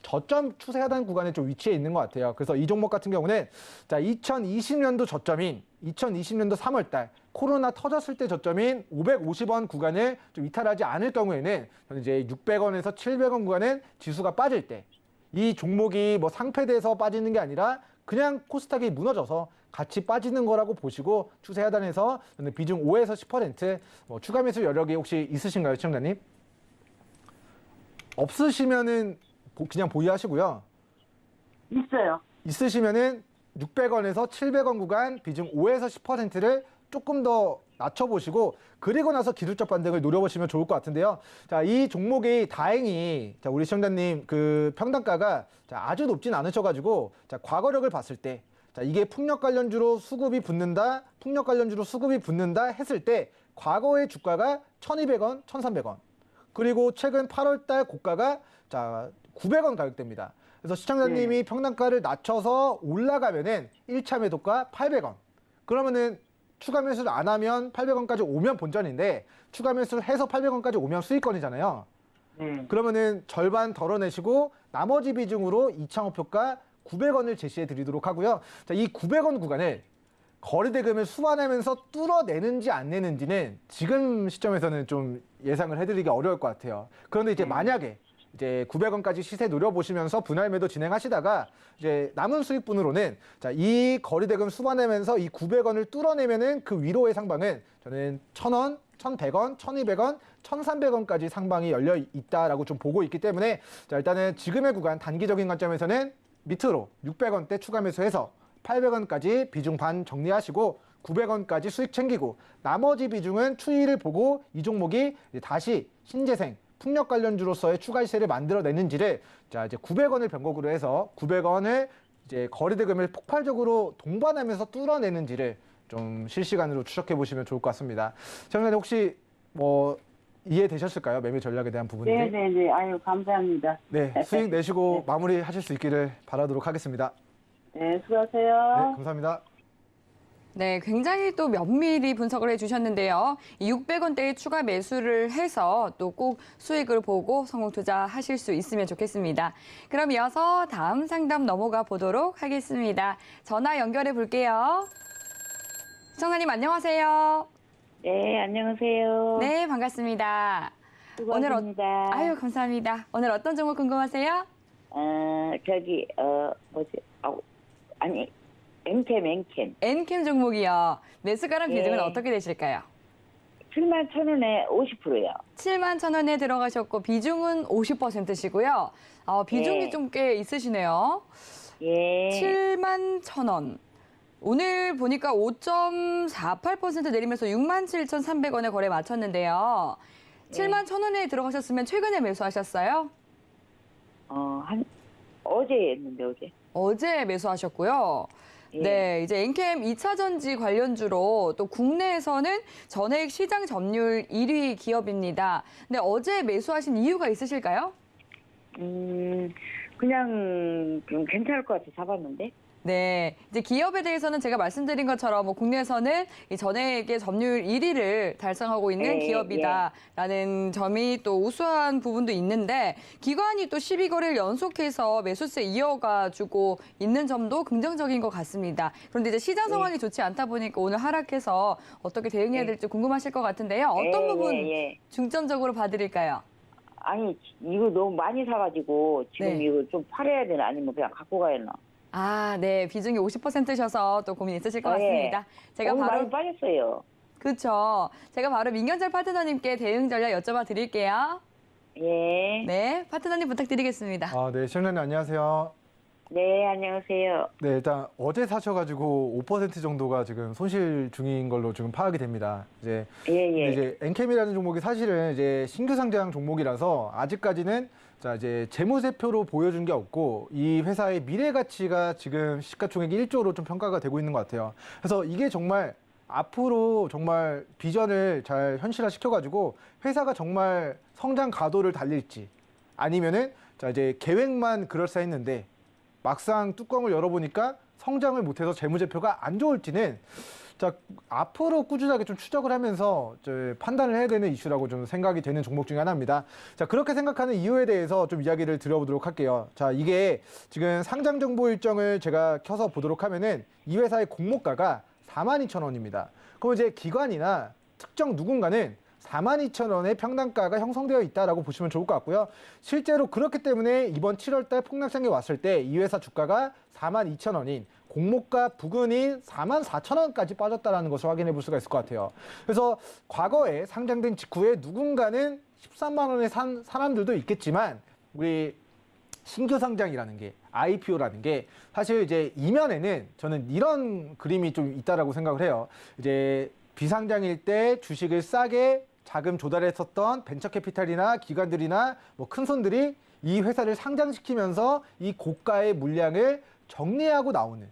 저점 추세하단 구간에 좀 위치해 있는 것 같아요. 그래서 이 종목 같은 경우는, 자, 2020년도 저점인 2020년도 3월달 코로나 터졌을 때 저점인 550원 구간을 좀 이탈하지 않을 경우에는, 저는 이제 600원에서 700원 구간은 지수가 빠질 때, 이 종목이 상패돼서 빠지는 게 아니라 그냥 코스닥이 무너져서 같이 빠지는 거라고 보시고 추세 하단에서 저는 비중 5에서 10% 추가 매수 여력이 혹시 있으신가요, 시청자님? 없으시면은 그냥 보유하시고요. 있어요. 있으시면은 600원에서 700원 구간 비중 5에서 10%를 조금 더 낮춰보시고, 그리고 나서 기술적 반등을 노려보시면 좋을 것 같은데요. 자, 이 종목이 다행히, 자, 우리 시청자님 그 평단가가, 자, 아주 높진 않으셔가지고, 자, 과거력을 봤을 때, 자, 이게 풍력 관련주로 수급이 붙는다 했을 때 과거의 주가가 1,200원, 1,300원. 그리고 최근 8월달 고가가, 자, 900원 가격대입니다. 그래서 시청자님이 평단가를 낮춰서 올라가면은 1차 매도가 800원. 그러면은 추가 매수를 안 하면 800원까지 오면 본전인데, 추가 매수를 해서 800원까지 오면 수익권이잖아요. 그러면은 절반 덜어내시고 나머지 비중으로 이창호표가 900원을 제시해 드리도록 하고요. 자, 이 900원 구간을 거래대금을 수반하면서 뚫어내는지 안 내는지는 지금 시점에서는 좀 예상을 해드리기 어려울 것 같아요. 그런데 이제 만약에 이제 900원까지 시세 노려보시면서 분할 매도 진행하시다가 이제 남은 수익분으로는, 자, 이 거래대금 수반하면서 이 900원을 뚫어내면은 그 위로의 상방은 저는 1,000원, 1,100원, 1,200원, 1,300원까지 상방이 열려 있다라고 좀 보고 있기 때문에, 자, 일단은 지금의 구간 단기적인 관점에서는 밑으로 600원대 추가 매수해서 800원까지 비중 반 정리하시고 900원까지 수익 챙기고, 나머지 비중은 추이를 보고 이 종목이 다시 신재생 풍력 관련주로서의 추가 시세를 만들어내는지를, 자, 이제 900원을 변곡으로 해서 900원을 이제 거래대금을 폭발적으로 동반하면서 뚫어내는지를 좀 실시간으로 추적해 보시면 좋을 것 같습니다. 시청자님 혹시 이해되셨을까요? 매매 전략에 대한 부분들이? 네네네. 아유, 감사합니다. 네, 수익 내시고 마무리하실 수 있기를 바라도록 하겠습니다. 네, 수고하세요. 네, 감사합니다. 네, 굉장히 또 면밀히 분석을 해주셨는데요. 이 600원대의 추가 매수를 해서 또 꼭 수익을 보고 성공 투자하실 수 있으면 좋겠습니다. 그럼 이어서 다음 상담 넘어가 보도록 하겠습니다. 전화 연결해 볼게요. 시청자님 안녕하세요. 네, 안녕하세요. 네, 반갑습니다. 수고하십니다. 아유, 감사합니다. 오늘 어떤 종목 궁금하세요? 엔캠. 엔캠 종목이요. 매수가랑 예. 비중은 어떻게 되실까요? 71,000원에 50%요. 71,000원에 들어가셨고 비중은 50%시고요. 비중이 예. 좀 꽤 있으시네요. 예. 71,000원. 오늘 보니까 5.48% 내리면서 67,300원에 거래 마쳤는데요. 71,000원에 들어가셨으면 최근에 매수하셨어요? 어제 했는데, 어제. 어제 매수하셨고요. 예. 네, 이제 엔캠 2차 전지 관련주로 또 국내에서는 전액 시장 점유율 1위 기업입니다. 근데 어제 매수하신 이유가 있으실까요? 그냥 좀 괜찮을 것 같아 잡았는데. 네, 이제 기업에 대해서는 제가 말씀드린 것처럼 뭐 국내에서는 이 전액의 점유율 1위를 달성하고 있는 예, 기업이다라는 점이 또 우수한 부분도 있는데 기관이 또 12거래를 연속해서 매수세 이어가지고 있는 점도 긍정적인 것 같습니다. 그런데 이제 시장 상황이 좋지 않다 보니까 오늘 하락해서 어떻게 대응해야 될지 궁금하실 것 같은데요. 어떤 부분 예. 중점적으로 봐드릴까요? 아니, 이거 너무 많이 사가지고 지금 네. 이거 좀 팔아야 되나 아니면 그냥 갖고 가야 되나. 아, 네. 비중이 50%셔서 또 고민 있으실 것 예. 같습니다. 제가 너무 바로 많이 빠졌어요. 그렇죠. 제가 바로 민경철 파트너님께 대응 전략 여쭤봐 드릴게요. 예. 네, 파트너님 부탁드리겠습니다. 네, 시청자님 안녕하세요. 네, 안녕하세요. 네, 일단 어제 사셔가지고 5% 정도가 지금 손실 중인 걸로 지금 파악이 됩니다. 이제 근데 이제 엔캠이라는 종목이 사실은 이제 신규 상장 종목이라서 아직까지는 자 이제 재무제표로 보여준 게 없고 이 회사의 미래 가치가 지금 시가총액이 1조로 좀 평가가 되고 있는 것 같아요. 그래서 이게 정말 앞으로 정말 비전을 잘 현실화 시켜가지고 회사가 정말 성장 가도를 달릴지 아니면은 자 이제 계획만 그럴싸했는데 막상 뚜껑을 열어보니까 성장을 못해서 재무제표가 안 좋을지는 자 앞으로 꾸준하게 좀 추적을 하면서 판단을 해야 되는 이슈라고 좀 생각이 되는 종목 중에 하나입니다. 자 그렇게 생각하는 이유에 대해서 좀 이야기를 드려보도록 할게요. 자 이게 지금 상장 정보 일정을 제가 켜서 보도록 하면은 이 회사의 공모가가 42,000원입니다. 그럼 이제 기관이나 특정 누군가는 42,000원의 평단가가 형성되어 있다라고 보시면 좋을 것 같고요. 실제로 그렇기 때문에 이번 7월달 폭락장에 왔을 때 이 회사 주가가 42,000원인 공모가 부근인 44,000원까지 빠졌다는 것을 확인해 볼 수가 있을 것 같아요. 그래서 과거에 상장된 직후에 누군가는 13만 원에 산 사람들도 있겠지만 우리 신규 상장이라는 게 IPO라는 게 사실 이제 이면에는 저는 이런 그림이 좀 있다라고 생각을 해요. 이제 비상장일 때 주식을 싸게 자금 조달했었던 벤처캐피탈이나 기관들이나 뭐 큰 손들이 이 회사를 상장시키면서 이 고가의 물량을 정리하고 나오는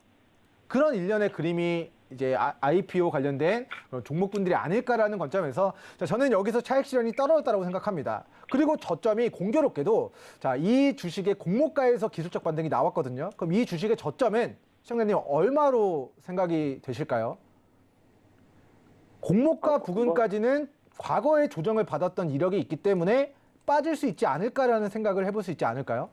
그런 일련의 그림이 이제 IPO 관련된 그런 종목군들이 아닐까라는 관점에서 자, 저는 여기서 차익 실현이 떨어졌다고 생각합니다. 그리고 저점이 공교롭게도 자, 이 주식의 공모가에서 기술적 반등이 나왔거든요. 그럼 이 주식의 저점은 시청자님 얼마로 생각이 되실까요? 공모가 부근까지는 과거에 조정을 받았던 이력이 있기 때문에 빠질 수 있지 않을까라는 생각을 해볼 수 있지 않을까요?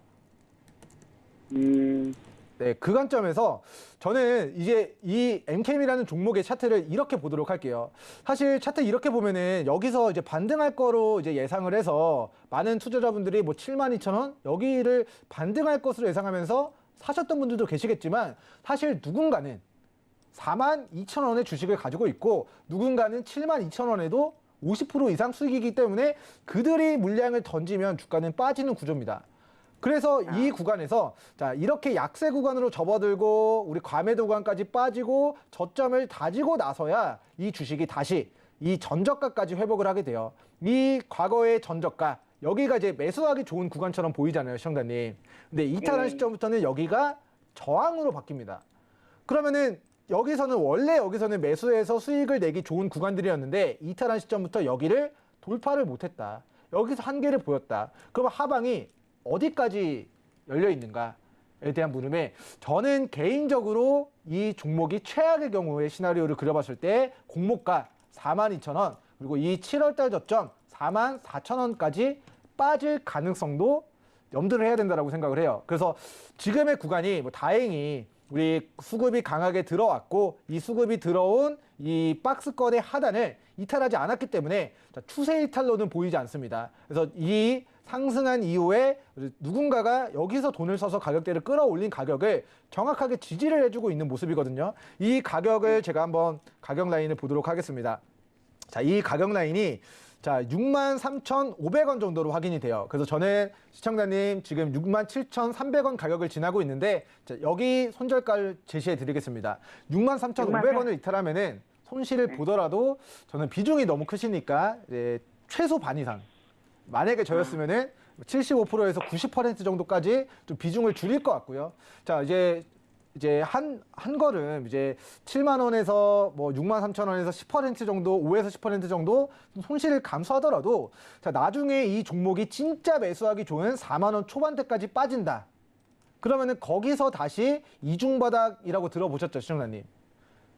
네, 그 관점에서 저는 이제 이 엔캠이라는 종목의 차트를 이렇게 보도록 할게요. 사실 차트 이렇게 보면은 여기서 이제 반등할 거로 이제 예상을 해서 많은 투자자분들이 뭐 72,000원 여기를 반등할 것으로 예상하면서 사셨던 분들도 계시겠지만 사실 누군가는 42,000원의 주식을 가지고 있고 누군가는 72,000원에도 50% 이상 수익이기 때문에 그들이 물량을 던지면 주가는 빠지는 구조입니다. 그래서 이 구간에서 자 이렇게 약세 구간으로 접어들고 우리 과매도 구간까지 빠지고 저점을 다지고 나서야 이 주식이 다시 이 전저가까지 회복을 하게 돼요. 이 과거의 전저가 여기가 이제 매수하기 좋은 구간처럼 보이잖아요, 시청자님. 근데 이탈한 시점부터는 여기가 저항으로 바뀝니다. 그러면은 여기서는 매수해서 수익을 내기 좋은 구간들이었는데 이탈한 시점부터 여기를 돌파를 못했다. 여기서 한계를 보였다. 그러면 하방이 어디까지 열려 있는가? 대한 물음에 저는 개인적으로 이 종목이 최악의 경우의 시나리오를 그려봤을 때 공모가 42,000원 그리고 이 7월달 저점 44,000원까지 빠질 가능성도 염두를 해야 된다고 생각을 해요. 그래서 지금의 구간이 뭐 다행히 우리 수급이 강하게 들어왔고 이 수급이 들어온 이 박스권의 하단을 이탈하지 않았기 때문에 추세 이탈로는 보이지 않습니다. 그래서 이 상승한 이후에 누군가가 여기서 돈을 써서 가격대를 끌어올린 가격을 정확하게 지지를 해주고 있는 모습이거든요. 이 가격을 제가 한번 가격 라인을 보도록 하겠습니다. 자, 이 가격 라인이 자, 63,500원 정도로 확인이 돼요. 그래서 저는 시청자님 지금 67,300원 가격을 지나고 있는데 자, 여기 손절가를 제시해 드리겠습니다. 63,500원을 이탈하면은 손실을 보더라도 저는 비중이 너무 크시니까 최소 반 이상. 만약에 저였으면은 75%에서 90% 정도까지 좀 비중을 줄일 것 같고요. 자, 이제 한 걸음 이제 7만 원에서 뭐 6만 3천 원에서 10% 정도, 5에서 10% 정도 손실을 감수하더라도 자, 나중에 이 종목이 진짜 매수하기 좋은 4만 원 초반대까지 빠진다. 그러면은 거기서 다시 이중바닥이라고 들어보셨죠, 시청자님?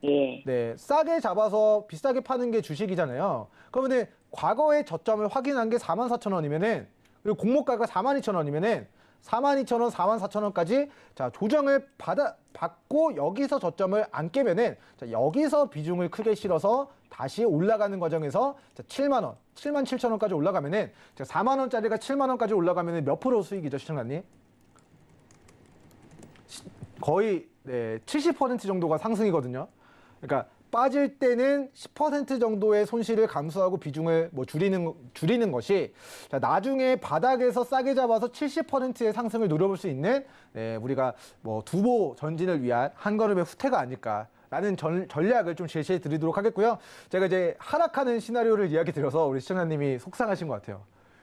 예. 네, 싸게 잡아서 비싸게 파는 게 주식이잖아요. 그러면은 과거의 저점을 확인한 게 44,000원이면은 그리고 공모가가 42,000원이면은 42,000원, 44,000원까지 자, 조정을 받고 여기서 저점을 안 깨면은 자, 여기서 비중을 크게 실어서 다시 올라가는 과정에서 자, 7만 원, 77,000원까지 올라가면은 자, 4만 원짜리가 7만 원까지 올라가면은 몇 프로 수익이죠, 시청자님? 거의 70% 정도가 상승이거든요. 그러니까 빠질 때는 10% 정도의 손실을 감수하고 비중을 뭐 줄이는 것이 자, 나중에 바닥에서 싸게 잡아서 70%의 상승을 노려볼 수 있는 우리가 뭐 두보 전진을 위한 한 걸음의 후퇴가 아닐까라는 전략을 좀 제시해 드리도록 하겠고요. 제가 이제 하락하는 시나리오를 이야기 드려서 우리 시청자님이 속상하신 것 같아요.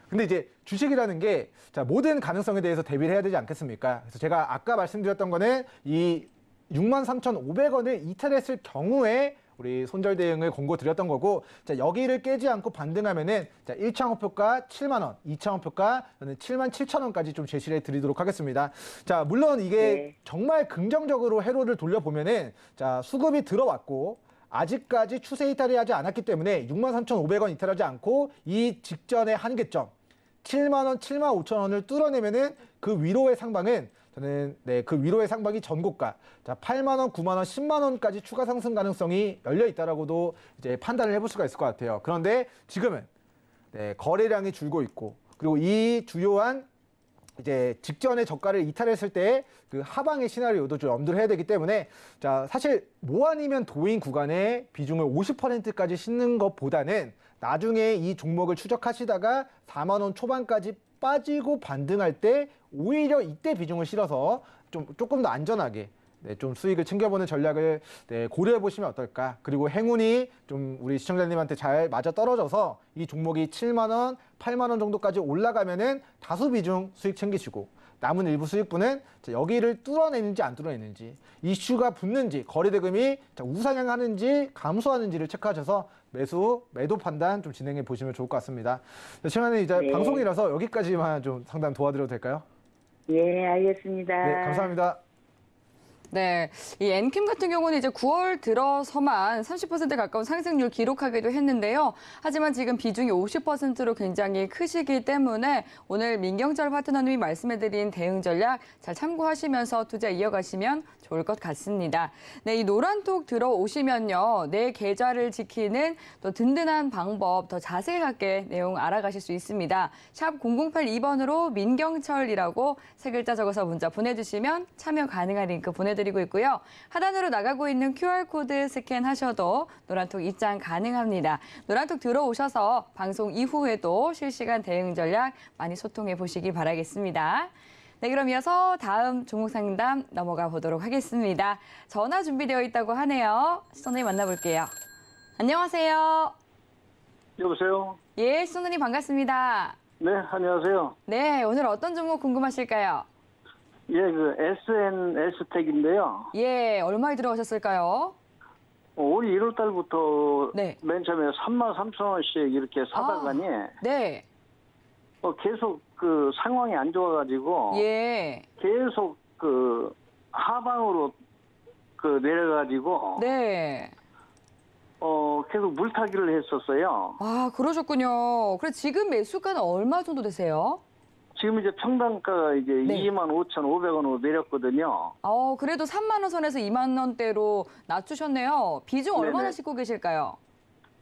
근데 이제 주식이라는 게 자, 모든 가능성에 대해서 대비를 해야 되지 않겠습니까? 그래서 제가 아까 말씀드렸던 거는 이 63,500원을 이탈했을 경우에 우리 손절 대응을 권고 드렸던 거고 자, 여기를 깨지 않고 반등하면은 자, 1차 목표가 7만 원, 2차 목표가 저는 77,000원까지 좀 제시를 해 드리도록 하겠습니다. 자, 물론 이게 정말 긍정적으로 회로를 돌려보면은 자, 수급이 들어왔고 아직까지 추세 이탈이 하지 않았기 때문에 63,500원 이탈하지 않고 이 직전의 한계점 7만 원, 7만 5천 원을 뚫어내면은 그 위로의 상방은 저는 그 위로의 상방이 전고가 자, 8만 원, 9만 원, 10만 원까지 추가 상승 가능성이 열려 있다라고도 이제 판단을 해볼 수가 있을 것 같아요. 그런데 지금은 거래량이 줄고 있고 그리고 이 주요한 이제 직전에 저가를 이탈했을 때 그 하방의 시나리오도 좀 염두를 해야 되기 때문에 자, 사실 뭐 아니면 도인 구간에 비중을 50%까지 싣는 것보다는 나중에 이 종목을 추적하시다가 4만 원 초반까지 빠지고 반등할 때 오히려 이때 비중을 실어서 조금 더 안전하게 좀 수익을 챙겨보는 전략을 고려해 보시면 어떨까. 그리고 행운이 좀 우리 시청자님한테 잘 맞아 떨어져서 이 종목이 7만 원, 8만 원 정도까지 올라가면은 다수 비중 수익 챙기시고 남은 일부 수익분은 여기를 뚫어내는지 안 뚫어내는지 이슈가 붙는지 거래대금이 우상향하는지 감소하는지를 체크하셔서 매도 판단 좀 진행해 보시면 좋을 것 같습니다. 시간에 이제 방송이라서 여기까지만 좀 상담 도와드려도 될까요? 예, 알겠습니다. 네, 감사합니다. 네, 이 엔킴 같은 경우는 이제 9월 들어서만 30% 가까운 상승률 기록하기도 했는데요. 하지만 지금 비중이 50%로 굉장히 크시기 때문에 오늘 민경철 파트너님이 말씀해드린 대응 전략 잘 참고하시면서 투자 이어가시면 좋을 것 같습니다. 네, 이 노란톡 들어오시면요. 내 계좌를 지키는 또 든든한 방법 더 자세하게 내용 알아가실 수 있습니다. 샵 0082번으로 민경철이라고 세 글자 적어서 문자 보내주시면 참여 가능한 링크 보내드리고 있고요. 하단으로 나가고 있는 QR코드 스캔하셔도 노란톡 입장 가능합니다. 노란톡 들어오셔서 방송 이후에도 실시간 대응 전략 많이 소통해 보시기 바라겠습니다. 네, 그럼 이어서 다음 종목 상담 넘어가 보도록 하겠습니다. 전화 준비되어 있다고 하네요. 시청자님 만나볼게요. 안녕하세요. 여보세요? 예, 시청자님 반갑습니다. 네, 안녕하세요. 네, 오늘 어떤 종목 궁금하실까요? 예, 그 SNS텍인데요. 예, 얼마에 들어가셨을까요? 올 1월 달부터 네. 맨 처음에 33,000원씩 이렇게 사다가니 네. 계속 그 상황이 안 좋아가지고 예. 계속 그 하방으로 그 내려가지고 네. 계속 물타기를 했었어요. 아, 그러셨군요. 그래 지금 매수가는 얼마 정도 되세요? 지금 이제 평당가가 이제 네. 25,500원으로 내렸거든요. 그래도 3만 원 선에서 2만 원대로 낮추셨네요. 비중 얼마나 네네. 싣고 계실까요?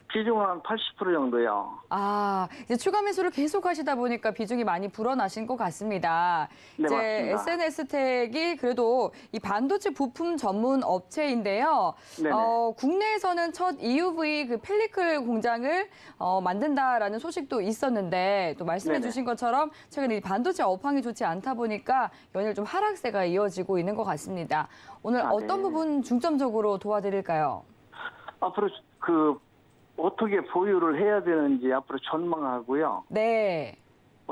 비중은 한 80% 정도요. 아, 이제 추가 매수를 계속 하시다 보니까 비중이 많이 불어나신 것 같습니다. 네, 이제 맞습니다. SNS텍이 그래도 이 반도체 부품 전문 업체인데요. 네네. 국내에서는 첫 EUV 그 펠리클 공장을 만든다라는 소식도 있었는데 또 말씀해 네네. 주신 것처럼 최근에 이 반도체 업황이 좋지 않다 보니까 연일 좀 하락세가 이어지고 있는 것 같습니다. 오늘 아, 어떤 네. 부분 중점적으로 도와드릴까요? 앞으로 어떻게 보유를 해야 되는지 앞으로 전망하고요. 네.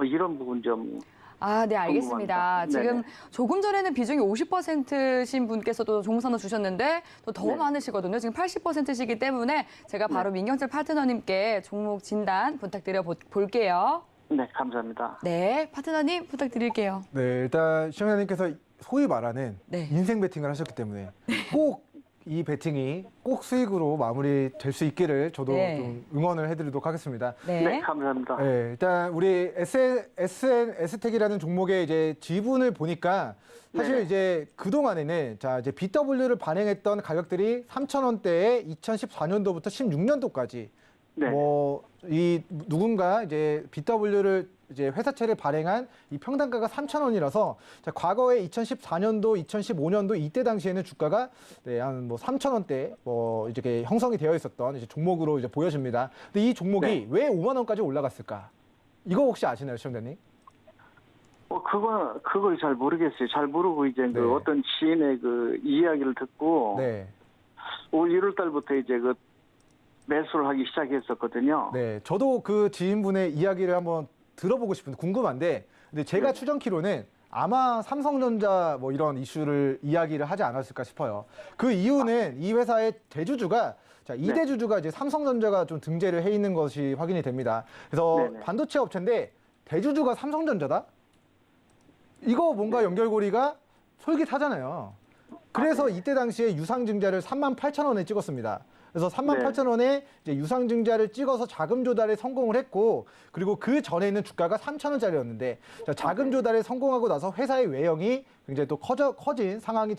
이런 부분 좀. 아, 네, 알겠습니다. 궁금합니다. 지금 네네. 조금 전에는 비중이 50%신 분께서도 종선을 주셨는데 또 더 네. 많으시거든요. 지금 80%시기 때문에 제가 바로 민경철 파트너님께 종목 진단 부탁드려 볼게요. 네, 감사합니다. 네, 파트너님 부탁드릴게요. 네, 일단 시청자님께서 소위 말하는 네. 인생 베팅을 하셨기 때문에 꼭 이 베팅이 꼭 수익으로 마무리될 수 있기를 저도 네. 좀 응원을 해드리도록 하겠습니다. 네. 네, 감사합니다. 네, 일단 우리 SNS텍이라는 종목의 이제 지분을 보니까 사실 네네. 이제 그동안에는 자, 이제 BW를 발행했던 가격들이 3,000원대에 2014년도부터 16년도까지 네. 이 누군가 이제 BW를 이제 회사채를 발행한 이 평단가가 3,000원이라서 자, 과거에 2014년도, 2015년도 이때 당시에는 주가가 네, 한 3,000원대 이렇게 형성이 되어 있었던 이제 종목으로 이제 보여집니다. 근데 이 종목이 네. 왜 5만 원까지 올라갔을까? 이거 혹시 아시나요, 시청자님? 그걸 잘 모르겠어요. 잘 모르고 이제 네. 그 어떤 지인의 그 이야기를 듣고 네. 올 1월 달부터 이제 그 매수를 하기 시작했었거든요. 네, 저도 그 지인분의 이야기를 한번 들어보고 싶은데 궁금한데, 근데 제가 네. 추정키로는 아마 삼성전자 이런 이슈를 이야기를 하지 않았을까 싶어요. 그 이유는 이 회사의 대주주가 자, 이 네. 대주주가 이제 삼성전자가 좀 등재를 해 있는 것이 확인이 됩니다. 그래서 네네. 반도체 업체인데 대주주가 삼성전자다? 이거 뭔가 연결고리가 솔깃하잖아요. 그래서 이때 당시에 유상증자를 38,000원에 찍었습니다. 그래서 38,000원에 이제 유상증자를 찍어서 자금 조달에 성공을 했고, 그리고 그 전에는 주가가 3,000원짜리였는데 자금 조달에 성공하고 나서 회사의 외형이 굉장히 또 커진 상황이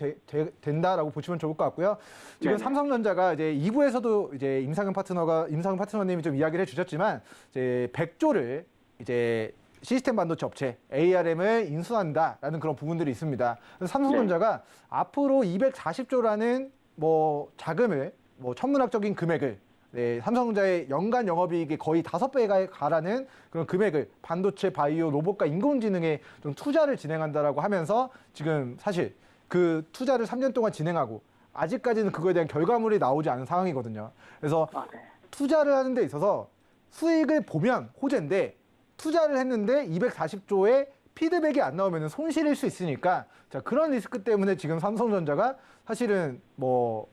된다라고 보시면 좋을 것 같고요. 지금 네네. 삼성전자가 이제 2부에서도 이제 임상현 파트너님이 좀 이야기를 해주셨지만 이제 100조를 이제 시스템 반도체 업체 ARM을 인수한다라는 그런 부분들이 있습니다. 그래서 삼성전자가 앞으로 240조라는 자금을 천문학적인 금액을 삼성전자의 연간 영업이익이 거의 5배가 가라는 그런 금액을 반도체, 바이오, 로봇과 인공지능에 좀 투자를 진행한다라고 하면서 지금 사실 그 투자를 3년 동안 진행하고 아직까지는 그거에 대한 결과물이 나오지 않은 상황이거든요. 그래서 네. 투자를 하는 데 있어서 수익을 보면 호재인데 투자를 했는데 240조의 피드백이 안 나오면 손실일 수 있으니까 자, 그런 리스크 때문에 지금 삼성전자가 사실은 5만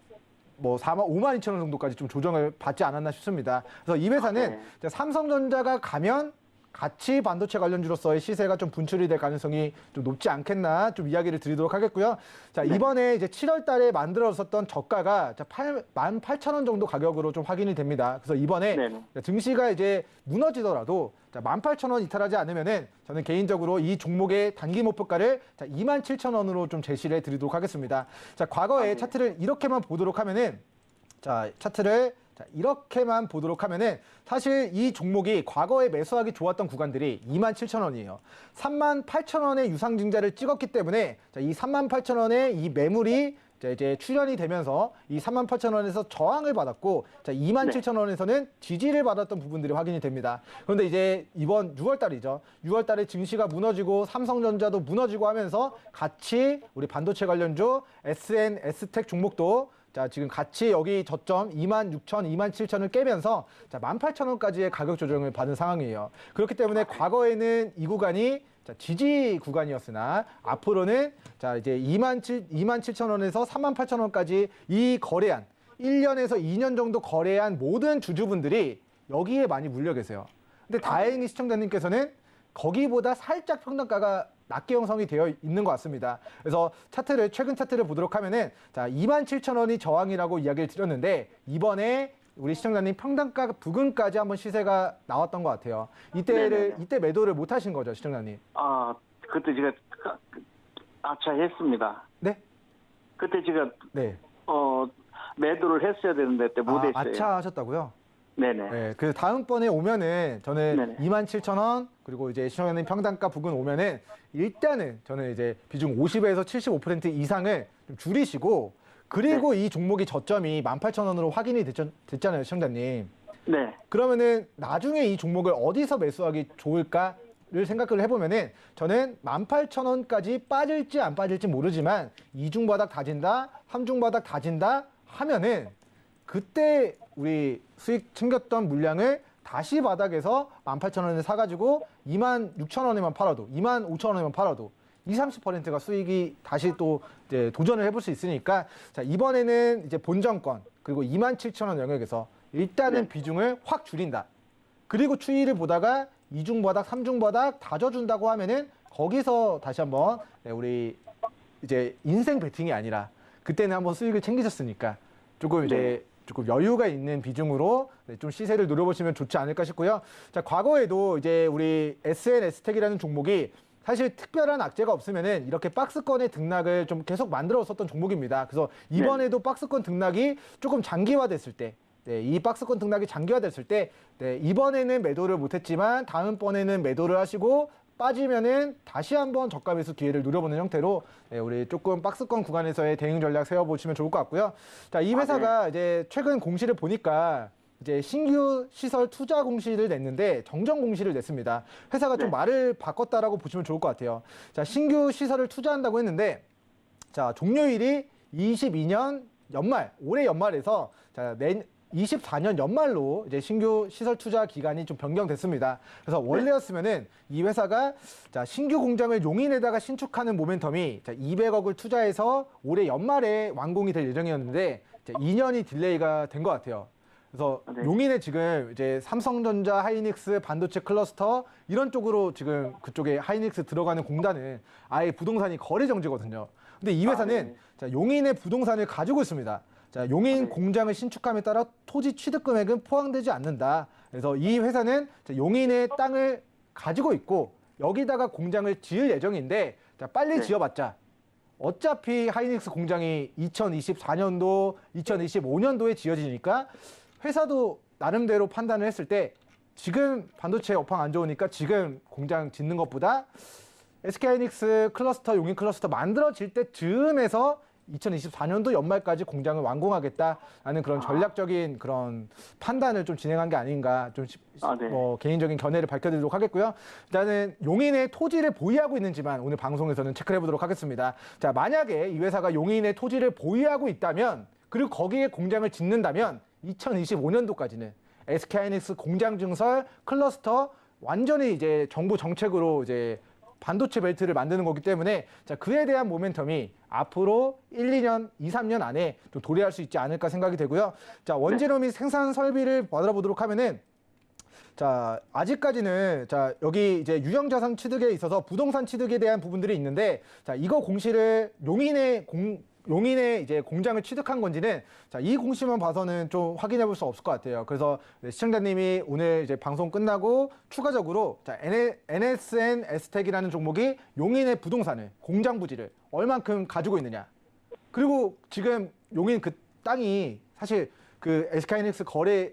2천 원 정도까지 좀 조정을 받지 않았나 싶습니다. 그래서 이 회사는 네. 삼성전자가 가면 같이 반도체 관련주로서의 시세가 좀 분출이 될 가능성이 좀 높지 않겠나 좀 이야기를 드리도록 하겠고요. 자, 이번에 이제 7월 달에 만들어졌던 저가가 18,000원 정도 가격으로 좀 확인이 됩니다. 그래서 이번에 네네. 증시가 이제 무너지더라도 18,000원 이탈하지 않으면은 저는 개인적으로 이 종목의 단기 목표가를 27,000원으로 좀 제시를 해드리도록 하겠습니다. 자, 과거에 차트를 이렇게만 보도록 하면은 이렇게만 보도록 하면은 사실 이 종목이 과거에 매수하기 좋았던 구간들이 27,000원이에요. 38,000원의 유상증자를 찍었기 때문에 이 38,000원의 이 매물이 이제 출현이 되면서 이 38,000원에서 저항을 받았고 27,000원에서는 지지를 받았던 부분들이 확인이 됩니다. 그런데 이제 이번 6월 달이죠. 6월 달에 증시가 무너지고 삼성전자도 무너지고 하면서 같이 우리 반도체 관련주 SNS텍 종목도 지금 같이 여기 저점 26,000, 27,000을 깨면서 18,000원까지의 가격 조정을 받은 상황이에요. 그렇기 때문에 과거에는 이 구간이 지지 구간이었으나 앞으로는 이제 27,000원에서 38,000원까지 이 거래한 1년에서 2년 정도 거래한 모든 주주분들이 여기에 많이 물려 계세요. 근데 다행히 시청자님께서는 거기보다 살짝 평단가가 낮게 형성이 되어 있는 것 같습니다. 그래서 최근 차트를 보도록 하면은 자, 27,000원이 저항이라고 이야기를 드렸는데 이번에 우리 시청자님 평단가 부근까지 한번 시세가 나왔던 것 같아요. 이때 매도를 못 하신 거죠, 시청자님? 아, 그때 제가 아차했습니다. 네? 그때 제가 네. 매도를 했어야 되는데 그때 못했어요. 아차하셨다고요? 네네. 네, 그 다음번에 오면은 저는 네네. 27,000원 그리고 이제 시청자님 평단가 부근 오면은 일단은 저는 이제 비중 50에서 75% 이상을 좀 줄이시고 그리고 이 종목이 저점이 18,000원으로 확인이 됐잖아요, 시청자님. 네. 그러면은 나중에 이 종목을 어디서 매수하기 좋을까를 생각을 해보면은 저는 18,000원까지 빠질지 안 빠질지 모르지만 이중 바닥 다진다, 삼중 바닥 다진다 하면은 그때 우리 수익 챙겼던 물량을 다시 바닥에서 18,000원에 사가지고 26,000원에만 팔아도 25,000원에만 팔아도 20-30%가 수익이 다시 또 이제 도전을 해볼 수 있으니까 자, 이번에는 이제 본정권 그리고 27,000원 영역에서 일단은 비중을 확 줄인다. 그리고 추이를 보다가 이중 바닥, 삼중 바닥 다져준다고 하면은 거기서 다시 한번 우리 이제 인생 베팅이 아니라 그때는 한번 수익을 챙기셨으니까 조금 이제 조금 여유가 있는 비중으로 좀 시세를 노려보시면 좋지 않을까 싶고요. 자, 과거에도 이제 우리 SNS텍이라는 종목이 사실 특별한 악재가 없으면은 이렇게 박스권의 등락을 좀 계속 만들었었던 종목입니다. 그래서 이번에도 박스권 등락이 조금 장기화됐을 때, 이 박스권 등락이 장기화됐을 때, 이번에는 매도를 못했지만 다음번에는 매도를 하시고 빠지면은 다시 한번 저가 매수 기회를 노려보는 형태로 우리 조금 박스권 구간에서의 대응 전략 세워보시면 좋을 것 같고요. 자, 이 회사가 이제 최근 공시를 보니까 이제 신규 시설 투자 공시를 냈는데 정정 공시를 냈습니다. 회사가 좀 말을 바꿨다라고 보시면 좋을 것 같아요. 자, 신규 시설을 투자한다고 했는데 자, 종료일이 22년 연말, 올해 연말에서 자, 24년 연말로 이제 신규 시설 투자 기간이 좀 변경됐습니다. 그래서 원래였으면은 이 회사가 자, 신규 공장을 용인에다가 신축하는 모멘텀이 자, 200억을 투자해서 올해 연말에 완공이 될 예정이었는데 이제 2년이 딜레이가 된 것 같아요. 그래서 용인에 지금 이제 삼성전자, 하이닉스, 반도체 클러스터 이런 쪽으로 지금 그쪽에 하이닉스 들어가는 공단은 아예 부동산이 거래 정지거든요. 근데 이 회사는 자, 용인의 부동산을 가지고 있습니다. 자, 용인 공장을 신축함에 따라 토지 취득 금액은 포함되지 않는다. 그래서 이 회사는 자, 용인의 땅을 가지고 있고 여기다가 공장을 지을 예정인데 자, 빨리 지어봤자 어차피 하이닉스 공장이 2024년도, 2025년도에 지어지니까 회사도 나름대로 판단을 했을 때 지금 반도체 업황 안 좋으니까 지금 공장 짓는 것보다 SK하이닉스 클러스터, 용인 클러스터 만들어질 때 즈음에서 2024년도 연말까지 공장을 완공하겠다라는 그런 전략적인 그런 판단을 좀 진행한 게 아닌가 좀 개인적인 견해를 밝혀드리도록 하겠고요. 일단은 용인의 토지를 보유하고 있는지만 오늘 방송에서는 체크를 해보도록 하겠습니다. 자, 만약에 이 회사가 용인의 토지를 보유하고 있다면 그리고 거기에 공장을 짓는다면 2025년도까지는 SK하이닉스 공장 증설 클러스터 완전히 이제 정부 정책으로 이제 반도체 벨트를 만드는 거기 때문에 자, 그에 대한 모멘텀이 앞으로 1, 2년, 2, 3년 안에 좀 도래할 수 있지 않을까 생각이 되고요. 자, 원재료 및 생산 설비를 받아보도록 하면은 자, 아직까지는 자, 여기 이제 유형자산 취득에 있어서 부동산 취득에 대한 부분들이 있는데 자, 이거 공시를 용인의 이제 공장을 취득한 건지는 자, 이 공시만 봐서는 좀 확인해 볼 수 없을 것 같아요. 그래서 시청자님이 오늘 이제 방송 끝나고 추가적으로 자, NSNS텍이라는 종목이 용인의 부동산을 공장 부지를 얼만큼 가지고 있느냐. 그리고 지금 용인 그 땅이 사실 그 SK하이닉스 거래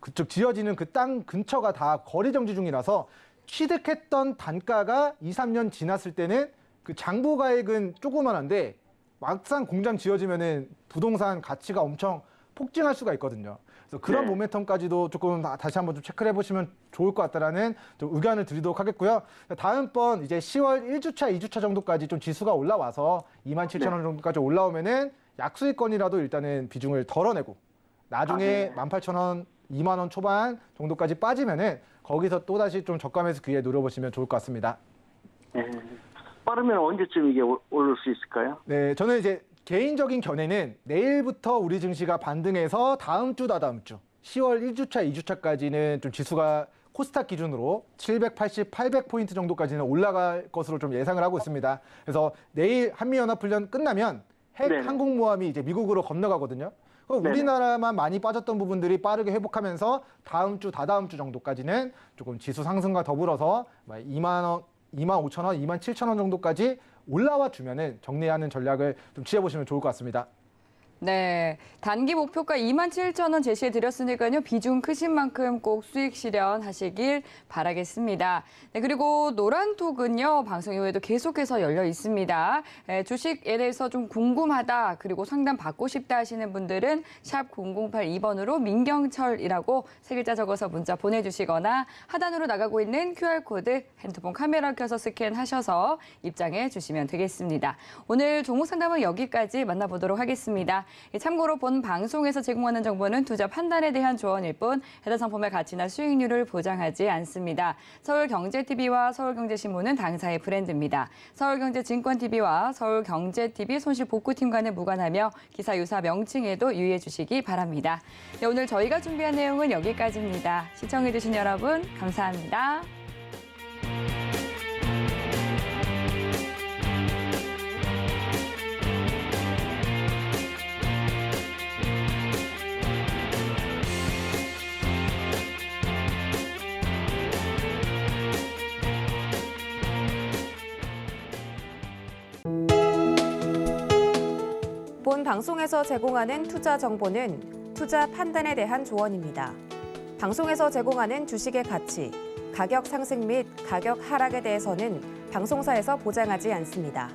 그쪽 지어지는 그 땅 근처가 다 거래 정지 중이라서 취득했던 단가가 2, 3년 지났을 때는 그 장부가액은 조그만한데 막상 공장 지어지면은 부동산 가치가 엄청 폭증할 수가 있거든요. 그래서 그런 모멘텀까지도 조금 다시 한번 좀 체크를 해보시면 좋을 것 같다라는 좀 의견을 드리도록 하겠고요. 다음번 이제 10월 1주차, 2주차 정도까지 좀 지수가 올라와서 27,000원 정도까지 올라오면은 약수익권이라도 일단은 비중을 덜어내고 나중에 18,000원, 2만 원 초반 정도까지 빠지면은 거기서 또 다시 좀 저가 매수 기회 노려보시면 좋을 것 같습니다. 빠르면 언제쯤 이게 오를 수 있을까요? 네, 저는 이제 개인적인 견해는 내일부터 우리 증시가 반등해서 다음 주, 다다음 주 10월 1주차, 2주차까지는 좀 지수가 코스닥 기준으로 780, 800포인트 정도까지는 올라갈 것으로 좀 예상을 하고 있습니다. 그래서 내일 한미연합훈련 끝나면 핵 네네. 항공모함이 이제 미국으로 건너가거든요. 그럼 네네. 우리나라만 많이 빠졌던 부분들이 빠르게 회복하면서 다음 주, 다다음 주 정도까지는 조금 지수 상승과 더불어서 2만 원, 2만 5천 원, 2만 7천 원 정도까지 올라와 주면은 정리하는 전략을 좀 취해보시면 좋을 것 같습니다. 네, 단기 목표가 27,000원 제시해 드렸으니까요. 비중 크신 만큼 꼭 수익 실현하시길 바라겠습니다. 네, 그리고 노란톡은요. 방송 이후에도 계속해서 열려 있습니다. 주식에 대해서 좀 궁금하다, 그리고 상담 받고 싶다 하시는 분들은 샵 0082번으로 민경철이라고 3글자 적어서 문자 보내주시거나 하단으로 나가고 있는 QR코드 핸드폰 카메라 켜서 스캔하셔서 입장해 주시면 되겠습니다. 오늘 종목 상담은 여기까지 만나보도록 하겠습니다. 참고로 본 방송에서 제공하는 정보는 투자 판단에 대한 조언일 뿐 해당 상품의 가치나 수익률을 보장하지 않습니다. 서울경제TV와 서울경제신문은 당사의 브랜드입니다. 서울경제증권TV와 서울경제TV 손실복구팀과는 무관하며 기사 유사 명칭에도 유의해 주시기 바랍니다. 네, 오늘 저희가 준비한 내용은 여기까지입니다. 시청해 주신 여러분 감사합니다. 본 방송에서 제공하는 투자 정보는 투자 판단에 대한 조언입니다. 방송에서 제공하는 주식의 가치, 가격 상승 및 가격 하락에 대해서는 방송사에서 보장하지 않습니다.